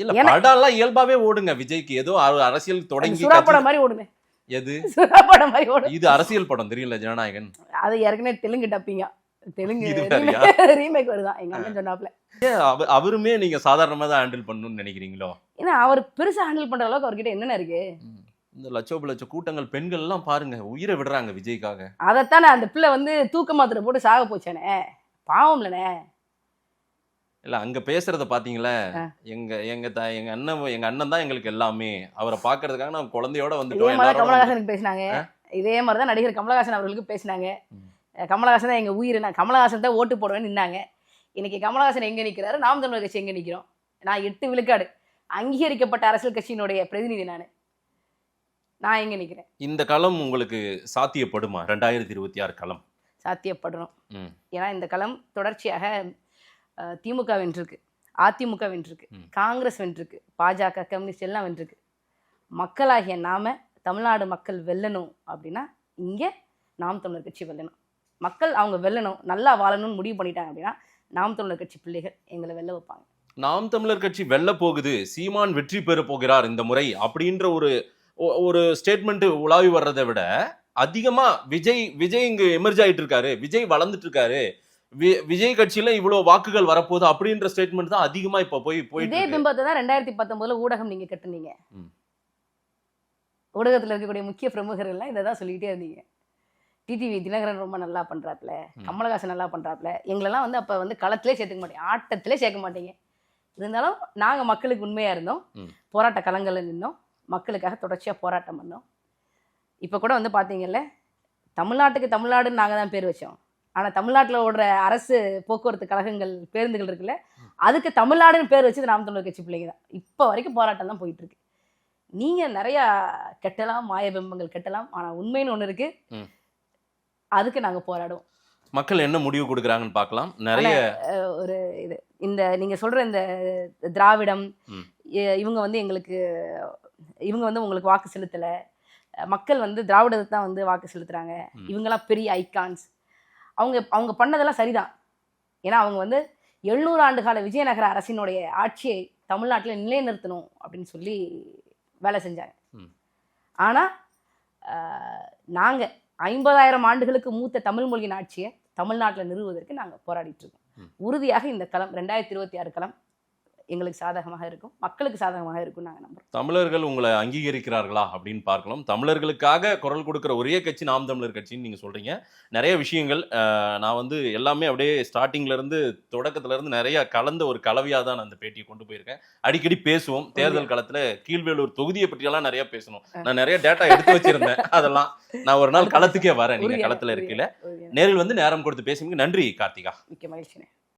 இல்ல படம் எல்லாம் இயல்பாவே ஓடுங்க. விஜய்க்கு ஏதோ அரசியல் தொடங்கி சுறா படம் மாதிரி ஓடுங்க. எது சுறா படம் மாதிரி ஓடும். இது அரசியல் படம் தெரியல, ஜனநாயகன். அது ஏற்கனவே தெலுங்கு டப்பிங்க, தெலுங்கு ரீமேக் வருதான் எங்க அண்ணன் சொன்னாப்ல. அவருமே நீங்க சாதாரணமா தான் ஹேண்டில் பண்ணணும்னு நினைக்கிறீங்களோ? ஏன்னா அவர் பெருசா ஹேண்டில் பண்ற அளவுக்கு அவர்கிட்ட என்னென்ன இருக்கு? இந்த லட்ச கூட்டங்கள் பெண்கள் எல்லாம் பாருங்க உயிரை விடுறாங்க விஜய்க்காக. அதைத்தானே அந்த பிள்ளை வந்து தூக்க மாத்திரை போட்டு சாக போச்சானே, பாவம்லனே. இல்ல அங்க பேசுறத பாத்தீங்களா? எங்க அண்ணன் தான் எங்களுக்கு எல்லாமே, அவரை பாக்குறதுக்காக நான் குழந்தையோட வந்துட்டோம். கமலஹாசனுக்கு பேசினாங்க, இதே மாதிரிதான் நடிகர் கமலஹாசன் அவர்களுக்கு பேசினாங்க. கமலஹாசன் தான் எங்க உயிர், நான் கமலஹாசன் தான் ஓட்டு போடுவேன்னு நின்னாங்க. இன்னைக்கு கமலஹாசன் எங்க நிக்கிறாரு, நாம் தமிழர் கட்சி எங்க நிக்கிறோம்? நான் 8 விழுக்காடு அங்கீகரிக்கப்பட்ட அரசியல் கட்சியினுடைய பிரதிநிதி நான் எங்க நிக்கிறேன்? இந்த களம் உங்களுக்கு சாத்தியப்படுமா? 2026 களம் சாத்தியப்படணும். ஏன்னா இந்த களம் தொடர்ச்சியாக திமுக வென்றிருக்கு, அதிமுக வென்றிருக்கு, காங்கிரஸ் வென்றிருக்கு, பாஜக, கம்யூனிஸ்ட் எல்லாம் வென்றிருக்கு. மக்களாகிய நாம தமிழ்நாடு மக்கள் வெல்லணும் அப்படின்னா இங்க நாம் தமிழர் கட்சி வெல்லணும். மக்கள் அவங்க வெல்லணும், நல்லா வாழணும்னு முடிவு பண்ணிட்டாங்க அப்படின்னா நாம் தமிழர் கட்சி பிள்ளைகள் எங்களை வெல்ல வைப்பாங்க. நாம் தமிழர் கட்சி வெல்ல போகுது, சீமான் வெற்றி பெற போகிறார் இந்த முறை அப்படின்ற ஒரு ஸ்டேட்மெண்ட் உலாவி வர்றதை விட அதிகமா விஜய் இங்க எமர்ஜ் ஆயிட்டு இருக்காரு, விஜய் வளர்ந்துட்டு இருக்காரு, விஜய் கட்சியில இவ்வளவு வாக்குகள் வரப்போகுது அப்படின்ற ஸ்டேட்மெண்ட் தான் அதிகமா இப்ப போயிட்டு இதே பிம்பத்தை தான் 2019 ஊடகம் நீங்க கட்டுனீங்க. ஊடகத்துல இருக்கக்கூடிய முக்கிய பிரமுகர்கள்லாம் இதை தான் சொல்லிக்கிட்டே இருந்தீங்க. டிடிவி தினகரன் ரொம்ப நல்லா பண்றாப்ல, கமலஹாசன் நல்லா பண்றாப்ல, எங்களெல்லாம் வந்து அப்ப வந்து களத்திலே சேர்த்துக்க மாட்டீங்க, ஆட்டத்திலே சேர்க்க மாட்டீங்க. இருந்தாலும் நாங்க மக்களுக்கு உண்மையா இருந்தோம், போராட்ட களங்கள்ல நின்னோம், மக்களுக்காக தொடர்ச்சியா போராட்டம் பண்ணோம். இப்ப கூட வந்து பாத்தீங்கல்ல, தமிழ்நாட்டுக்கு தமிழ்நாடுன்னு நாங்க தான் பேர் வச்சோம். ஆனா தமிழ்நாட்டுல ஓடுற அரசு போக்குவரத்து கழகங்கள் பேருந்துகள் இருக்குல்ல, அதுக்கு தமிழ்நாடுன்னு பேர் வச்சது நாம் தமிழர் கட்சி பிள்ளைங்க தான். இப்ப வரைக்கும் போராட்டம் தான் போயிட்டு இருக்கு. நீங்க நிறைய கெட்டலாம், மாயபிம்பங்கள் கெட்டலாம், ஆனா உண்மைன்னு ஒண்ணு இருக்கு, அதுக்கு நாங்க போராடுவோம். மக்கள் என்ன முடிவு கொடுக்குறாங்கன்னு பார்க்கலாம். நிறைய ஒரு இது இந்த நீங்க சொல்ற இந்த திராவிடம் இவங்க வந்து இவங்க வந்து உங்களுக்கு வாக்கு செலுத்தல, மக்கள் வந்து திராவிடத்தை தான் வந்து வாக்கு செலுத்துறாங்க, இவங்கெல்லாம் பெரிய ஐகான்ஸ், அவங்க பண்ணதெல்லாம் சரிதான். ஏன்னா அவங்க வந்து 700 ஆண்டு கால விஜயநகர அரசினுடைய ஆட்சியை தமிழ்நாட்டில் நிலைநிறுத்தணும் அப்படின்னு சொல்லி வேலை செஞ்சாங்க. ஆனா நாங்க 50,000 ஆண்டுகளுக்கு மூத்த தமிழ் மொழியின் ஆட்சியை தமிழ்நாட்டில் நிறுவுவதற்கு நாங்கள் போராடிட்டு இருக்கோம். உறுதியாக இந்த களம் 2026 களம் எங்களுக்கு சாதகமாக இருக்கும், மக்களுக்கு சாதகமாக இருக்கும் நாங்கள் நம்புறோம். தமிழர்கள் உங்களை அங்கீகரிக்கிறார்களா அப்படின்னு பார்க்கலாம். தமிழர்களுக்காக குரல் கொடுக்குற ஒரே கட்சி நாம் தமிழர் கட்சின்னு நீங்க சொல்றீங்க. நிறைய விஷயங்கள் நான் வந்து எல்லாமே அப்படியே ஸ்டார்டிங்ல இருந்து தொடக்கத்துல இருந்து நிறைய கலந்த ஒரு கலவையா தான் நான் அந்த பேட்டியை கொண்டு போயிருக்கேன். அடிக்கடி பேசுவோம். தேர்தல் காலத்துல கீழ்வேலூர் தொகுதியை பற்றியெல்லாம் நிறைய பேசணும். நான் நிறைய டேட்டா எடுத்து வச்சிருந்தேன். அதெல்லாம் நான் ஒரு நாள் களத்துக்கே வரேன், நீங்க களத்துல இருக்கீங்க. நேரில் வந்து நேரம் கொடுத்து பேசுங்க. நன்றி கார்த்திகா. மிக்க மகிழ்ச்சி.